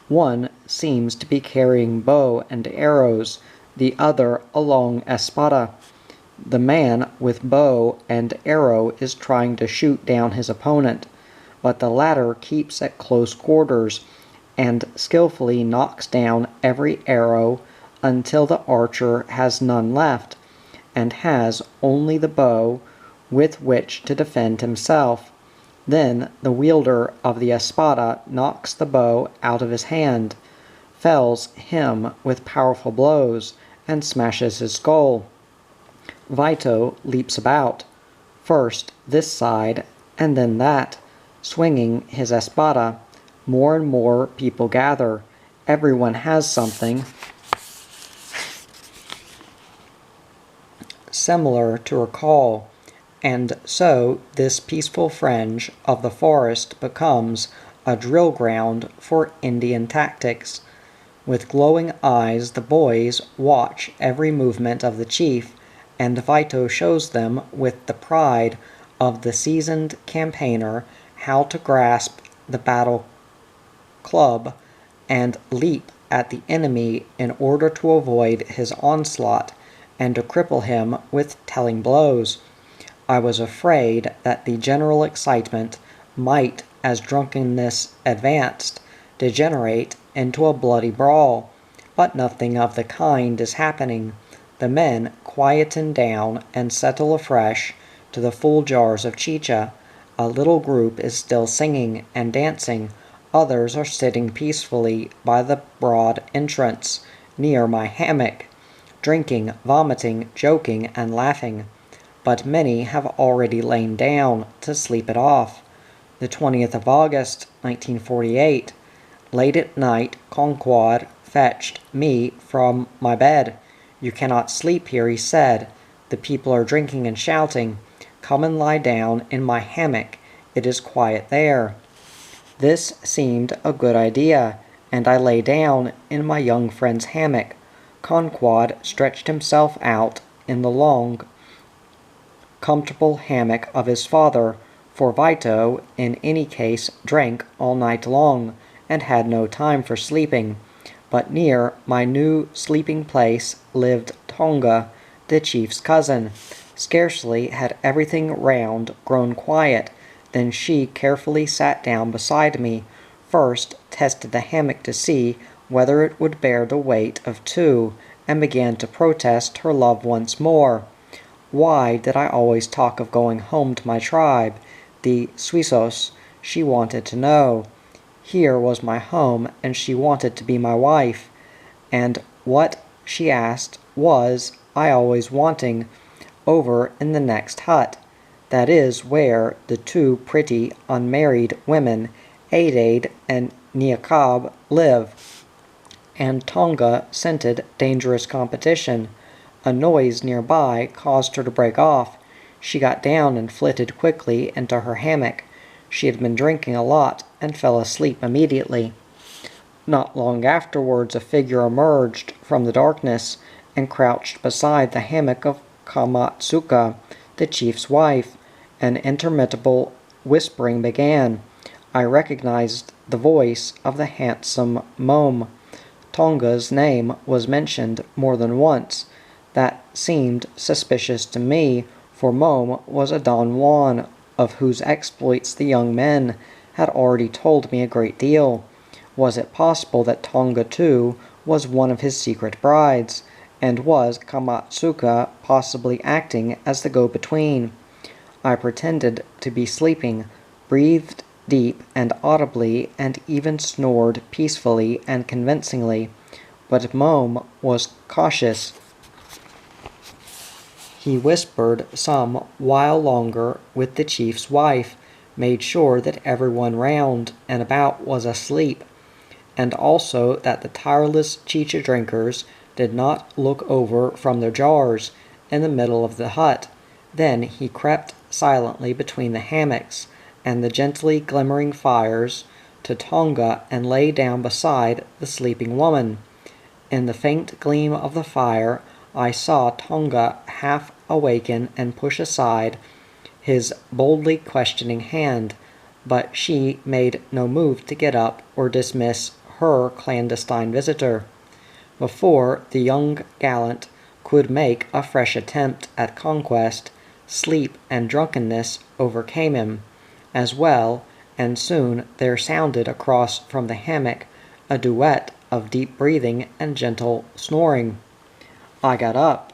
One seems to be carrying bow and arrows, the other a long espada. The man with bow and arrow is trying to shoot down his opponent, but the latter keeps at close quarters and skillfully knocks down every arrow until the archer has none left, and has only the bow with which to defend himself. Then the wielder of the espada knocks the bow out of his hand, fells him with powerful blows, and smashes his skull. Vito leaps about, first this side and then that, swinging his espada. More and more people gather. Everyone has something similar to recall, and so this peaceful fringe of the forest becomes a drill ground for Indian tactics. With glowing eyes the boys watch every movement of the chief, and Vito shows them with the pride of the seasoned campaigner how to grasp the battle club and leap at the enemy in order to avoid his onslaught, and to cripple him with telling blows. I was afraid that the general excitement might, as drunkenness advanced, degenerate into a bloody brawl, but nothing of the kind is happening. The men quieten down and settle afresh to the full jars of chicha. A little group is still singing and dancing. Others are sitting peacefully by the broad entrance, near my hammock, drinking, vomiting, joking, and laughing. But many have already lain down to sleep it off. The 20th of August, 1948. Late at night, Conquad fetched me from my bed. "You cannot sleep here," he said. "The people are drinking and shouting. Come and lie down in my hammock. It is quiet there." This seemed a good idea, and I lay down in my young friend's hammock. Conquad stretched himself out in the long, comfortable hammock of his father, for Vito, in any case, drank all night long, and had no time for sleeping. But near my new sleeping place lived Tonga, the chief's cousin. Scarcely had everything round grown quiet than she carefully sat down beside me, first tested the hammock to see whether it would bear the weight of two, and began to protest her love once more. Why did I always talk of going home to my tribe, the Suizos? She wanted to know. Here was my home, and she wanted to be my wife. And what, she asked, was I always wanting over in the next hut? That is where the two pretty unmarried women, Adaid and Niakab, live. And Tonga scented dangerous competition. A noise nearby caused her to break off. She got down and flitted quickly into her hammock. She had been drinking a lot and fell asleep immediately. Not long afterwards a figure emerged from the darkness and crouched beside the hammock of Kamatsuka, the chief's wife. An interminable whispering began. I recognized the voice of the handsome Mom. Tonga's name was mentioned more than once. That seemed suspicious to me, for Mom was a Don Juan, of whose exploits the young men had already told me a great deal. Was it possible that Tonga, too, was one of his secret brides, and was Kamatsuka possibly acting as the go-between? I pretended to be sleeping, breathed deep and audibly, and even snored peacefully and convincingly. But Mom was cautious. He whispered some while longer with the chief's wife, made sure that everyone round and about was asleep, and also that the tireless chicha drinkers did not look over from their jars in the middle of the hut. Then he crept silently between the hammocks and the gently glimmering fires to Tonga and lay down beside the sleeping woman. In the faint gleam of the fire I saw Tonga half awaken and push aside his boldly questioning hand, but she made no move to get up or dismiss her clandestine visitor. Before the young gallant could make a fresh attempt at conquest, sleep and drunkenness overcame him as well, and soon there sounded across from the hammock a duet of deep breathing and gentle snoring. I got up.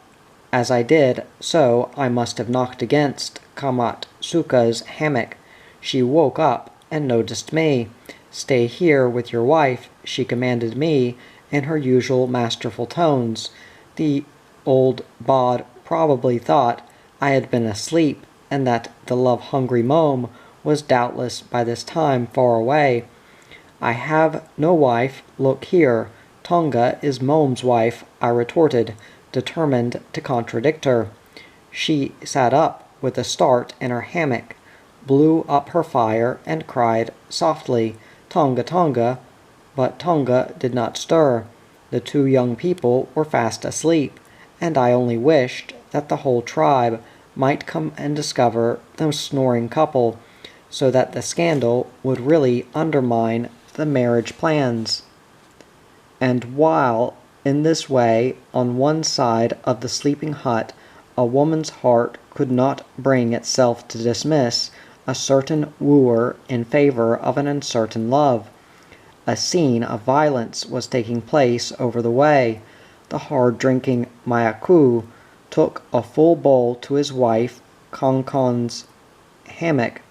As I did so, I must have knocked against Kamatsuka's hammock. She woke up and noticed me. "Stay here with your wife," she commanded me in her usual masterful tones. The old bod probably thought I had been asleep, and that the love-hungry Mom was doubtless by this time far away. "I have no wife. Look here. Tonga is Mom's wife," I retorted, determined to contradict her. She sat up with a start in her hammock, blew up her fire, and cried softly, "Tonga, Tonga!" But Tonga did not stir. The two young people were fast asleep, and I only wished that the whole tribe might come and discover the snoring couple, so that the scandal would really undermine the marriage plans. And while in this way, on one side of the sleeping hut, a woman's heart could not bring itself to dismiss a certain wooer in favor of an uncertain love, a scene of violence was taking place over the way. The hard-drinking Mayaku took a full bowl to his wife Konkon's hammock.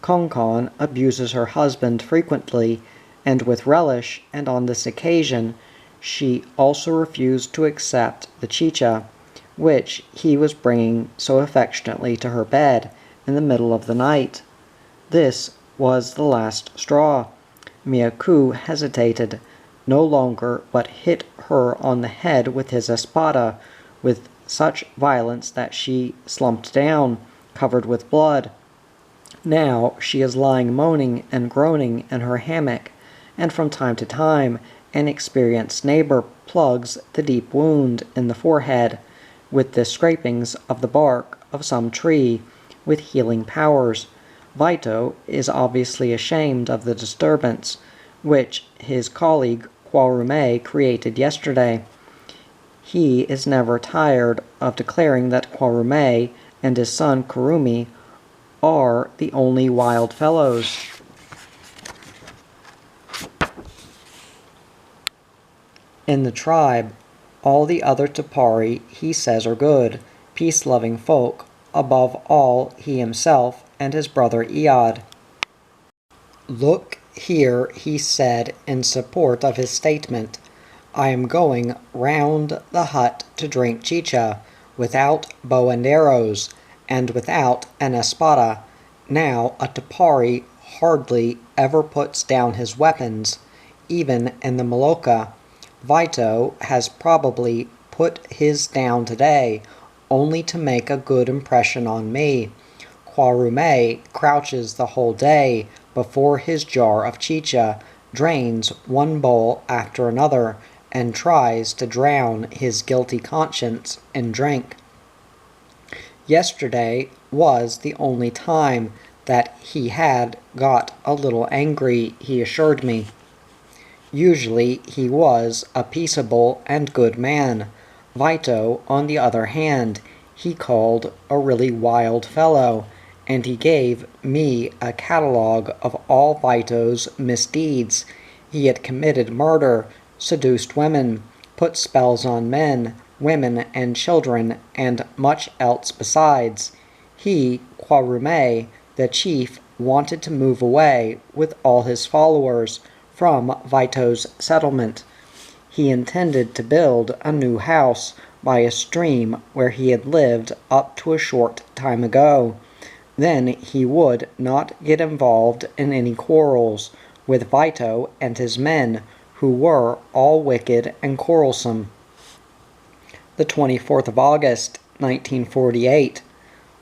Konkon abuses her husband frequently and with relish, and on this occasion she also refused to accept the chicha, which he was bringing so affectionately to her bed in the middle of the night. This was the last straw. Miyaku hesitated no longer, but hit her on the head with his espada, with such violence that she slumped down, covered with blood. Now she is lying moaning and groaning in her hammock, and from time to time an experienced neighbor plugs the deep wound in the forehead with the scrapings of the bark of some tree with healing powers. Vito is obviously ashamed of the disturbance which his colleague Kwarume created yesterday. He is never tired of declaring that Kwarume and his son Kurumi are the only wild fellows. In the tribe, all the other Tupari, he says, are good, peace-loving folk, above all he himself and his brother Iad. "Look here," he said in support of his statement, "I am going round the hut to drink chicha, without bow and arrows, and without an espada. Now a Tupari hardly ever puts down his weapons, even in the Maloka. Vito has probably put his down today, only to make a good impression on me. Kwarume crouches the whole day before his jar of chicha, drains one bowl after another, and tries to drown his guilty conscience in drink. Yesterday was the only time that he had got a little angry, he assured me. Usually he was a peaceable and good man. Vito, on the other hand, he called a really wild fellow, and he gave me a catalogue of all Vito's misdeeds. He had committed murder, seduced women, put spells on men, women, and children, and much else besides. He, Kwarume, the chief, wanted to move away with all his followers from Vito's settlement. He intended to build a new house by a stream where he had lived up to a short time ago. Then he would not get involved in any quarrels with Vito and his men, who were all wicked and quarrelsome. The 24th of August, 1948.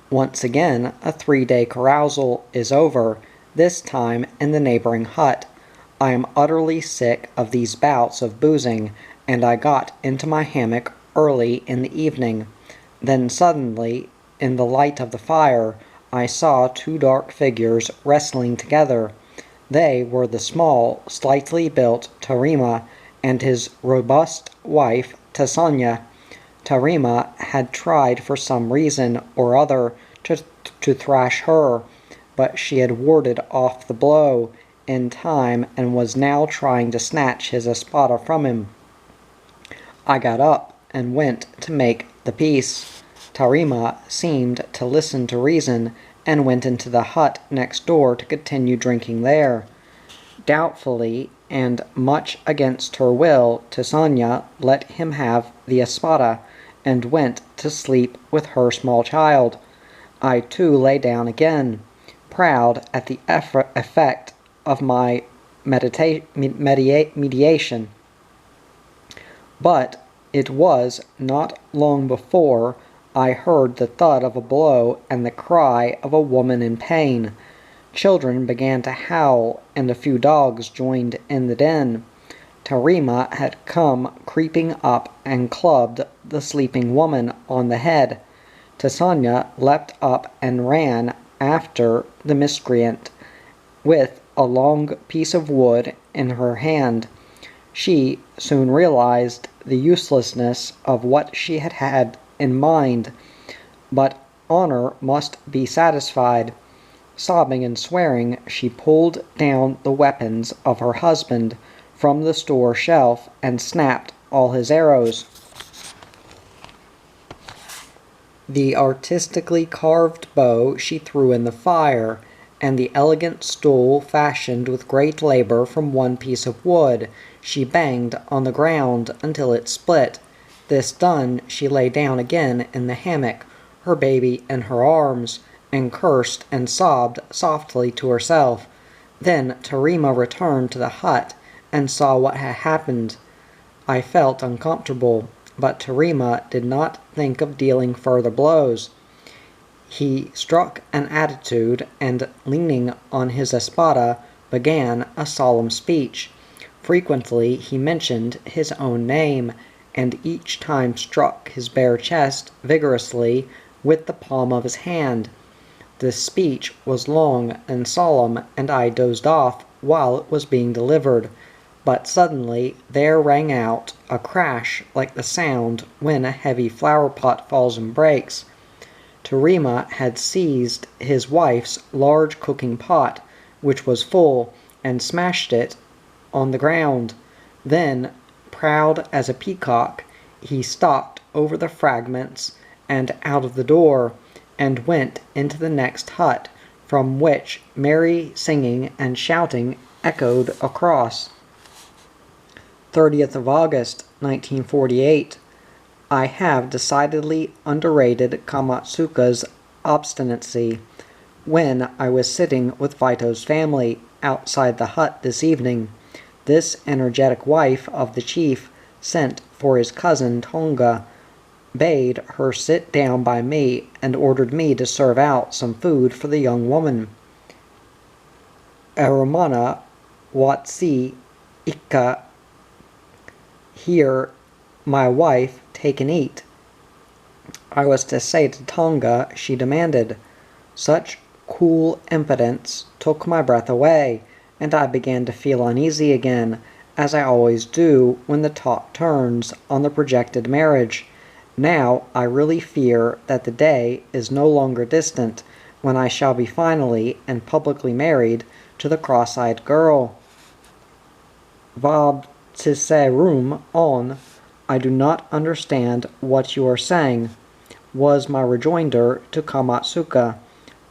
Once again, a 3-day carousal is over, this time in the neighboring hut. I am utterly sick of these bouts of boozing, and I got into my hammock early in the evening. Then suddenly, in the light of the fire, I saw 2 dark figures wrestling together. They were the small, slightly built Tarima and his robust wife, Tasanya. Tarima had tried for some reason or other to thrash her, but she had warded off the blow in time and was now trying to snatch his espada from him. I got up and went to make the peace. Tarima seemed to listen to reason and went into the hut next door to continue drinking there. Doubtfully and much against her will, Tasanya let him have the espada and went to sleep with her small child. I too lay down again, proud at the effect of my mediation. But it was not long before I heard the thud of a blow and the cry of a woman in pain. Children began to howl, and a few dogs joined in the din. Tarima had come creeping up and clubbed the sleeping woman on the head. Tasanya leapt up and ran after the miscreant, with a long piece of wood in her hand. She soon realized the uselessness of what she had had in mind, but honor must be satisfied. Sobbing and swearing, she pulled down the weapons of her husband from the store shelf and snapped all his arrows. The artistically carved bow she threw in the fire, and the elegant stool fashioned with great labor from one piece of wood she banged on the ground until it split. This done, she lay down again in the hammock, her baby in her arms, and cursed and sobbed softly to herself. Then Tarima returned to the hut and saw what had happened. I felt uncomfortable, but Tarima did not think of dealing further blows. He struck an attitude and, leaning on his espada, began a solemn speech. Frequently he mentioned his own name, and each time struck his bare chest vigorously with the palm of his hand. This speech was long and solemn, and I dozed off while it was being delivered. But suddenly there rang out a crash like the sound when a heavy flower pot falls and breaks. Tarima had seized his wife's large cooking pot, which was full, and smashed it on the ground. Then, proud as a peacock, he stalked over the fragments and out of the door, and went into the next hut, from which merry singing and shouting echoed across. 30th of August, 1948. I have decidedly underrated Kamatsuka's obstinacy. When I was sitting with Vito's family outside the hut this evening, this energetic wife of the chief sent for his cousin Tonga, bade her sit down by me, and ordered me to serve out some food for the young woman. Arumana watsi ika, here, my wife, take and eat. I was to say to Tonga, she demanded. Such cool impudence took my breath away, and I began to feel uneasy again, as I always do when the talk turns on the projected marriage. Now I really fear that the day is no longer distant when I shall be finally and publicly married to the cross-eyed girl. Baptiserum on. I do not understand what you are saying, was my rejoinder to Kamatsuka,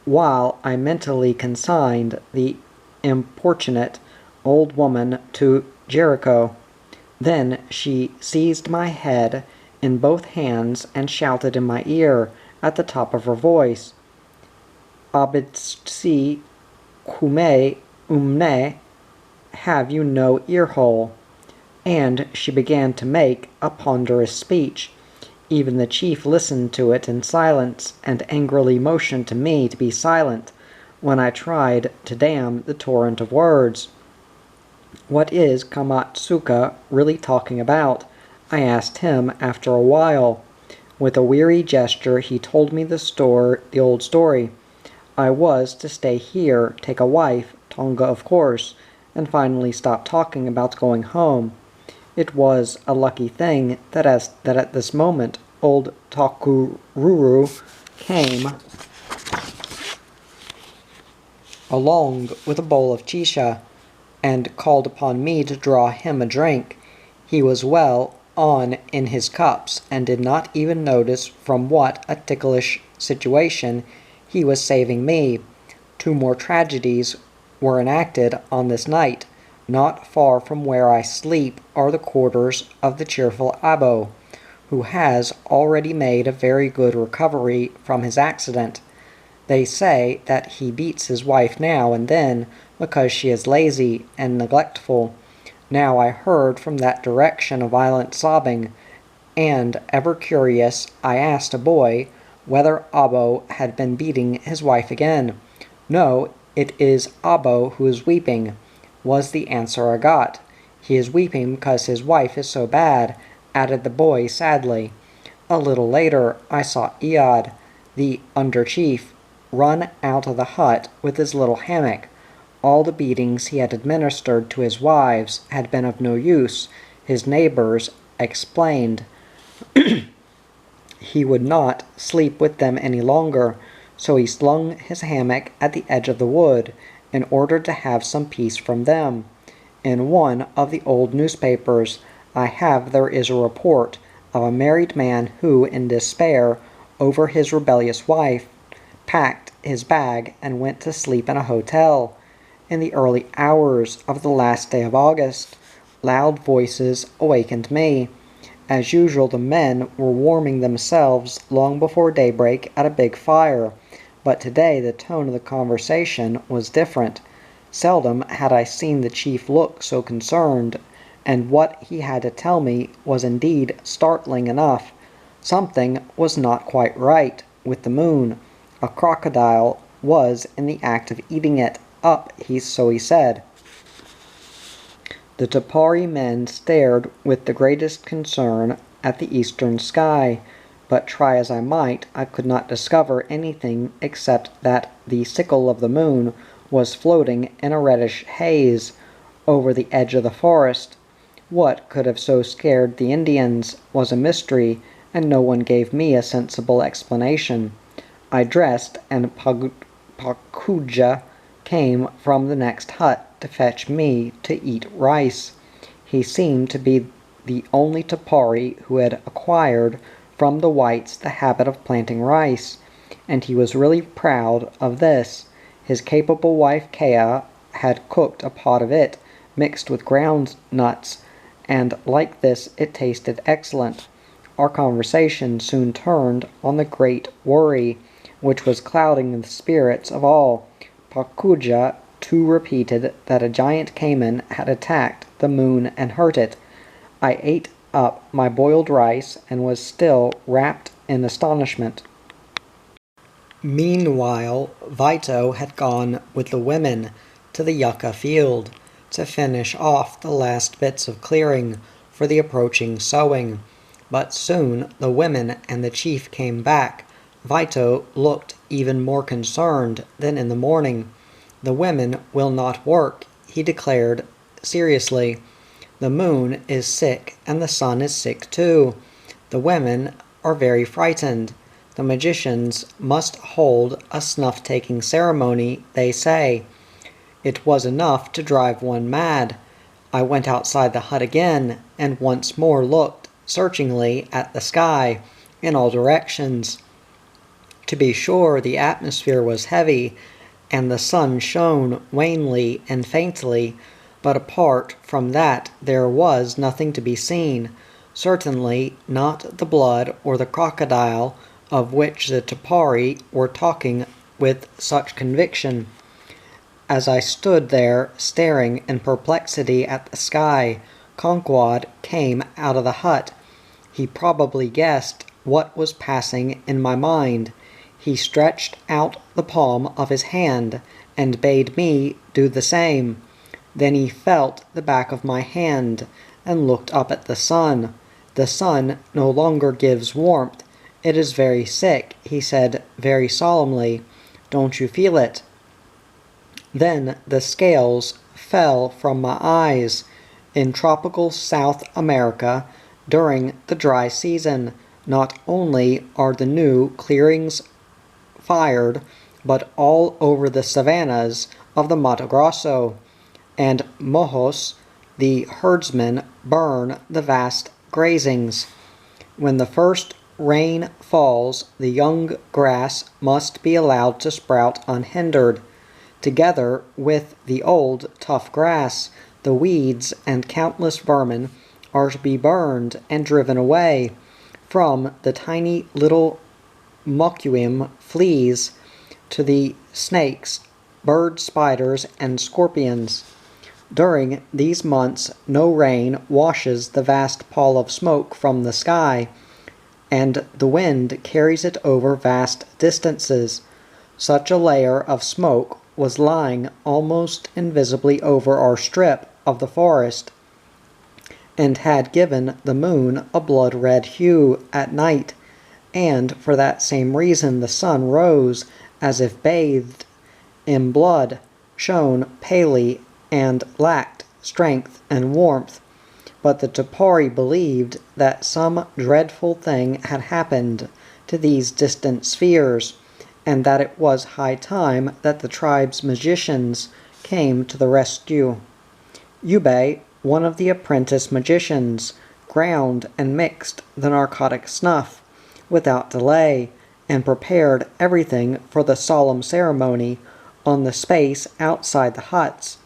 while I mentally consigned the importunate old woman to Jericho. Then she seized my head in both hands and shouted in my ear at the top of her voice, Abitsi kume umne, have you no ear-hole? And she began to make a ponderous speech. Even the chief listened to it in silence, and angrily motioned to me to be silent when I tried to dam the torrent of words. What is Kamatsuka really talking about? I asked him after a while. With a weary gesture he told me the old story. I was to stay here, take a wife, Tonga of course, and finally stop talking about going home. It was a lucky thing that at this moment old Takururu came along with a bowl of chisha, and called upon me to draw him a drink. He was well on in his cups, and did not even notice from what a ticklish situation he was saving me. 2 more tragedies were enacted on this night. Not far from where I sleep are the quarters of the cheerful Abo, who has already made a very good recovery from his accident. They say that he beats his wife now and then because she is lazy and neglectful. Now I heard from that direction a violent sobbing, and, ever curious, I asked a boy whether Abo had been beating his wife again. No, it is Abo who is weeping, was the answer I got. He is weeping because his wife is so bad, added the boy sadly. A little later I saw Iad, the under-chief, run out of the hut with his little hammock. All the beatings he had administered to his wives had been of no use, his neighbors explained. He would not sleep with them any longer, so he slung his hammock at the edge of the wood, in order to have some peace from them. In one of the old newspapers there is a report of a married man who, in despair over his rebellious wife, packed his bag and went to sleep in a hotel. In the early hours of the last day of August, loud voices awakened me. As usual, the men were warming themselves long before daybreak at a big fire, but today the tone of the conversation was different. Seldom had I seen the chief look so concerned, and what he had to tell me was indeed startling enough. Something was not quite right with the moon. A crocodile was in the act of eating it up, so he said. The TUPARI men stared with the greatest concern at the eastern sky, but try as I might, I could not discover anything except that the sickle of the moon was floating in a reddish haze over the edge of the forest. What could have so scared the Indians was a mystery, and no one gave me a sensible explanation. I dressed, and Pakuja came from the next hut to fetch me to eat rice. He seemed to be the only TUPARI who had acquired from the whites the habit of planting rice, and he was really proud of this. His capable wife Kea had cooked a pot of it, mixed with ground nuts, and like this it tasted excellent. Our conversation soon turned on the great worry, which was clouding the spirits of all. Pakuja too repeated that a giant caiman had attacked the moon and hurt it. I ate up my boiled rice and was still wrapped in astonishment. Meanwhile, Vito had gone with the women to the yucca field to finish off the last bits of clearing for the approaching sowing. But soon the women and the chief came back. Vito looked even more concerned than in the morning. "The women will not work," he declared seriously. "The moon is sick and the sun is sick too. The women are very frightened. The magicians must hold a snuff-taking ceremony, they say." It was enough to drive one mad. I went outside the hut again, and once more looked searchingly at the sky, in all directions. To be sure, the atmosphere was heavy, and the sun shone wanly and faintly, but apart from that there was nothing to be seen, certainly not the blood or the crocodile of which the Tupari were talking with such conviction. As I stood there staring in perplexity at the sky, Conquad came out of the hut. He probably guessed what was passing in my mind. He stretched out the palm of his hand and bade me do the same. Then he felt the back of my hand and looked up at the sun. "The sun no longer gives warmth. It is very sick," he said very solemnly. "Don't you feel it?" Then the scales fell from my eyes. In tropical South America, during the dry season, not only are the new clearings fired, but all over the savannas of the Mato Grosso and Mojos, the herdsmen burn the vast grazings. When the first rain falls, the young grass must be allowed to sprout unhindered. Together with the old, tough grass, the weeds and countless vermin are to be burned and driven away, from the tiny little mucum fleas to the snakes, bird spiders, and scorpions. During these months no rain washes the vast pall of smoke from the sky, and the wind carries it over vast distances. Such a layer of smoke was lying almost invisibly over our strip of the forest, and had given the moon a blood-red hue at night, and for that same reason the sun rose as if bathed in blood, shone palely, and lacked strength and warmth. But the Tupari believed that some dreadful thing had happened to these distant spheres, and that it was high time that the tribe's magicians came to the rescue. Yubei, one of the apprentice magicians, ground and mixed the narcotic snuff without delay, and prepared everything for the solemn ceremony on the space outside the huts.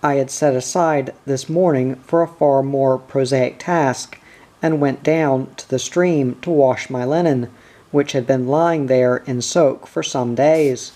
I had set aside this morning for a far more prosaic task, and went down to the stream to wash my linen, which had been lying there in soak for some days.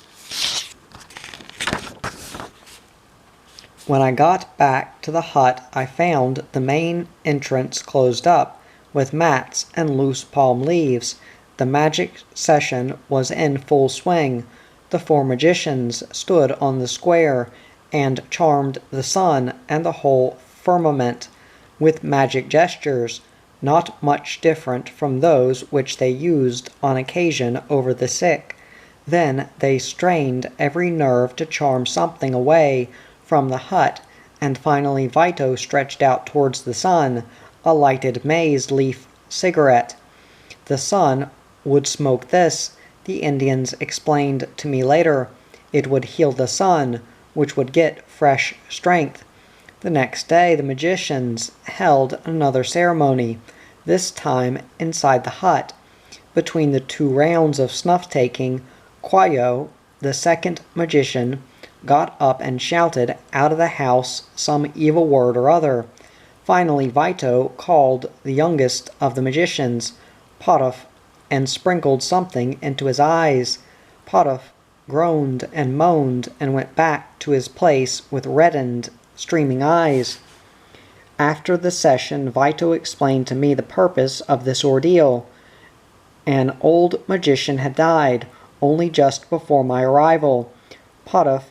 When I got back to the hut, I found the main entrance closed up, with mats and loose palm leaves. The magic session was in full swing. The 4 magicians stood on the square and charmed the sun and the whole firmament with magic gestures, not much different from those which they used on occasion over the sick. Then they strained every nerve to charm something away from the hut, and finally Vito stretched out towards the sun a lighted maize-leaf cigarette. The sun would smoke this, the Indians explained to me later. It would heal the sun, which would get fresh strength. The next day the magicians held another ceremony, this time inside the hut. Between the 2 rounds of snuff-taking, Kwayo, the second magician, got up and shouted out of the house some evil word or other. Finally Vito called the youngest of the magicians, Potuf, and sprinkled something into his eyes. Potuf groaned and moaned and went back to his place with reddened, streaming eyes. After the session, Vito explained to me the purpose of this ordeal. An old magician had died only just before my arrival. Potuf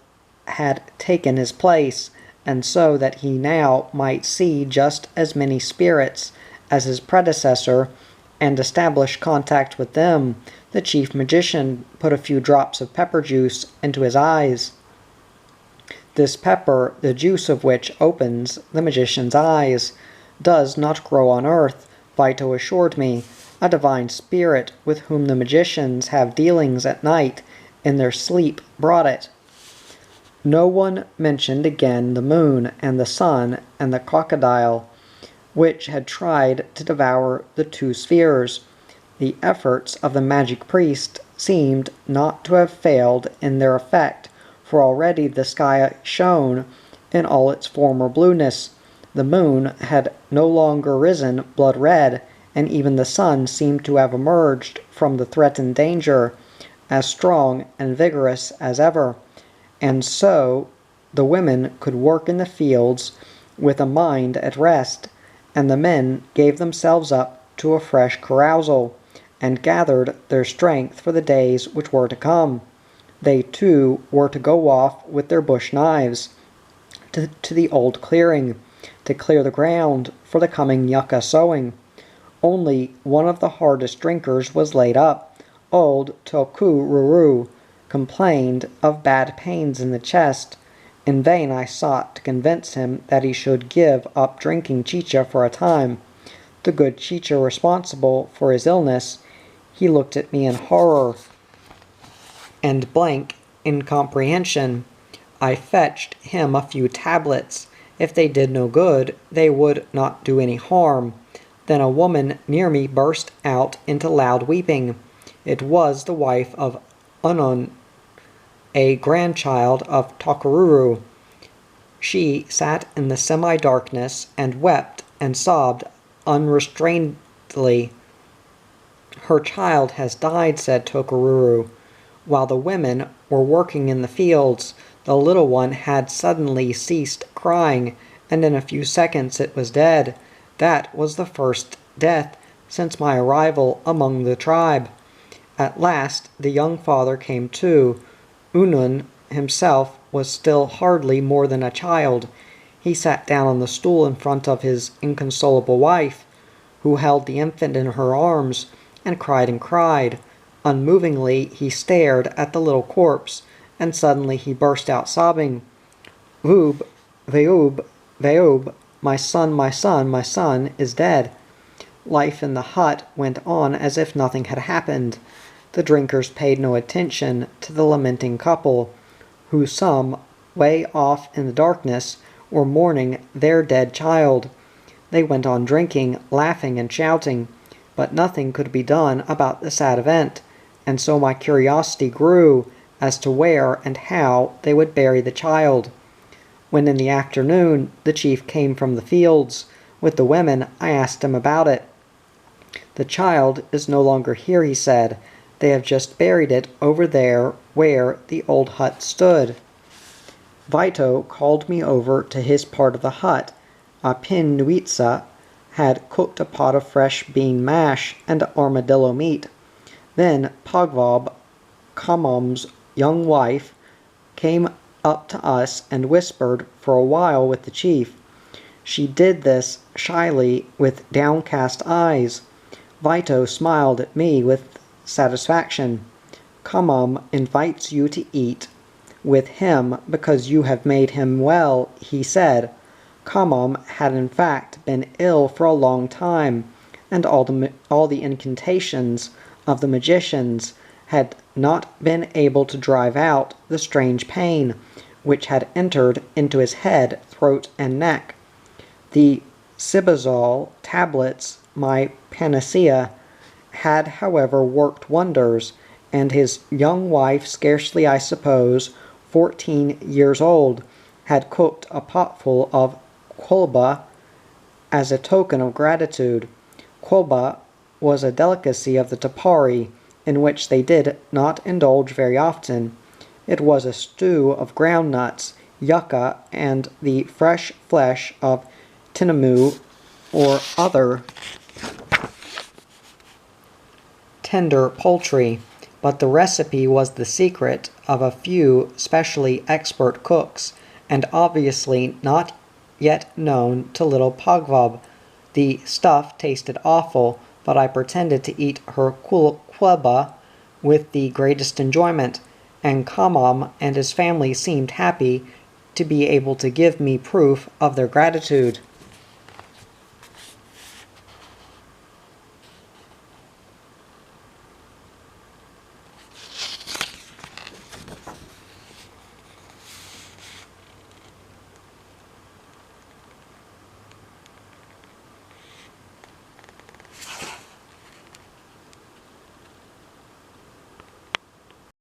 had taken his place, and so that he now might see just as many spirits as his predecessor, and establish contact with them, the chief magician put a few drops of pepper juice into his eyes. This pepper, the juice of which opens the magician's eyes, does not grow on earth, Vito assured me. A divine spirit with whom the magicians have dealings at night in their sleep brought it. No one mentioned again the moon and the sun and the crocodile, which had tried to devour the two spheres. The efforts of the magic priest seemed not to have failed in their effect, for already the sky shone in all its former blueness. The moon had no longer risen blood red, and even the sun seemed to have emerged from the threatened danger, as strong and vigorous as ever. And so the women could work in the fields with a mind at rest, and the men gave themselves up to a fresh carousal, and gathered their strength for the days which were to come. They too were to go off with their bush knives to the old clearing, to clear the ground for the coming yucca sowing. Only one of the hardest drinkers was laid up. Old Tokururu complained of bad pains in the chest. In vain I sought to convince him that he should give up drinking chicha for a time. The good chicha responsible for his illness, he looked at me in horror and blank incomprehension. I fetched him a few tablets. If they did no good, they would not do any harm. Then a woman near me burst out into loud weeping. It was the wife of Unon, a grandchild of Tokururu. She sat in the semi-darkness and wept and sobbed unrestrainedly. "Her child has died," said Tokururu. While the women were working in the fields, the little one had suddenly ceased crying, and in a few seconds it was dead. That was the first death since my arrival among the tribe. At last the young father came to. Unun himself was still hardly more than a child. He sat down on the stool in front of his inconsolable wife, who held the infant in her arms, and cried. Unmovingly he stared at the little corpse, and suddenly he burst out sobbing. "Voob, Veoob, Veoob, my son, my son, my son is dead." Life in the hut went on as if nothing had happened. The drinkers paid no attention to the lamenting couple, who some way off in the darkness were mourning their dead child. They went on drinking, laughing and shouting, but nothing could be done about the sad event, and so my curiosity grew as to where and how they would bury the child. When in the afternoon the chief came from the fields with the women, I asked him about it. "The child is no longer here," he said. "They have just buried it over there where the old hut stood." Vito called me over to his part of the hut. Pinuitsa had cooked a pot of fresh bean mash and armadillo meat. Then Pogvob, Kamom's young wife, came up to us and whispered for a while with the chief. She did this shyly with downcast eyes. Vito smiled at me with satisfaction. "Kamom invites you to eat with him because you have made him well," he said. Kamom had in fact been ill for a long time, and all the incantations of the magicians had not been able to drive out the strange pain which had entered into his head, throat, and neck. The Cibazole tablets, my panacea, had however worked wonders, and his young wife, scarcely I suppose 14 years old, had cooked a potful of quolba as a token of gratitude. Quolba was a delicacy of the TUPARI, in which they did not indulge very often. It was a stew of ground nuts, yucca, and the fresh flesh of tinamou or other tender poultry, but the recipe was the secret of a few specially expert cooks, and obviously not yet known to little Pogvob. The stuff tasted awful, but I pretended to eat her kuleba with the greatest enjoyment, and Kamam and his family seemed happy to be able to give me proof of their gratitude.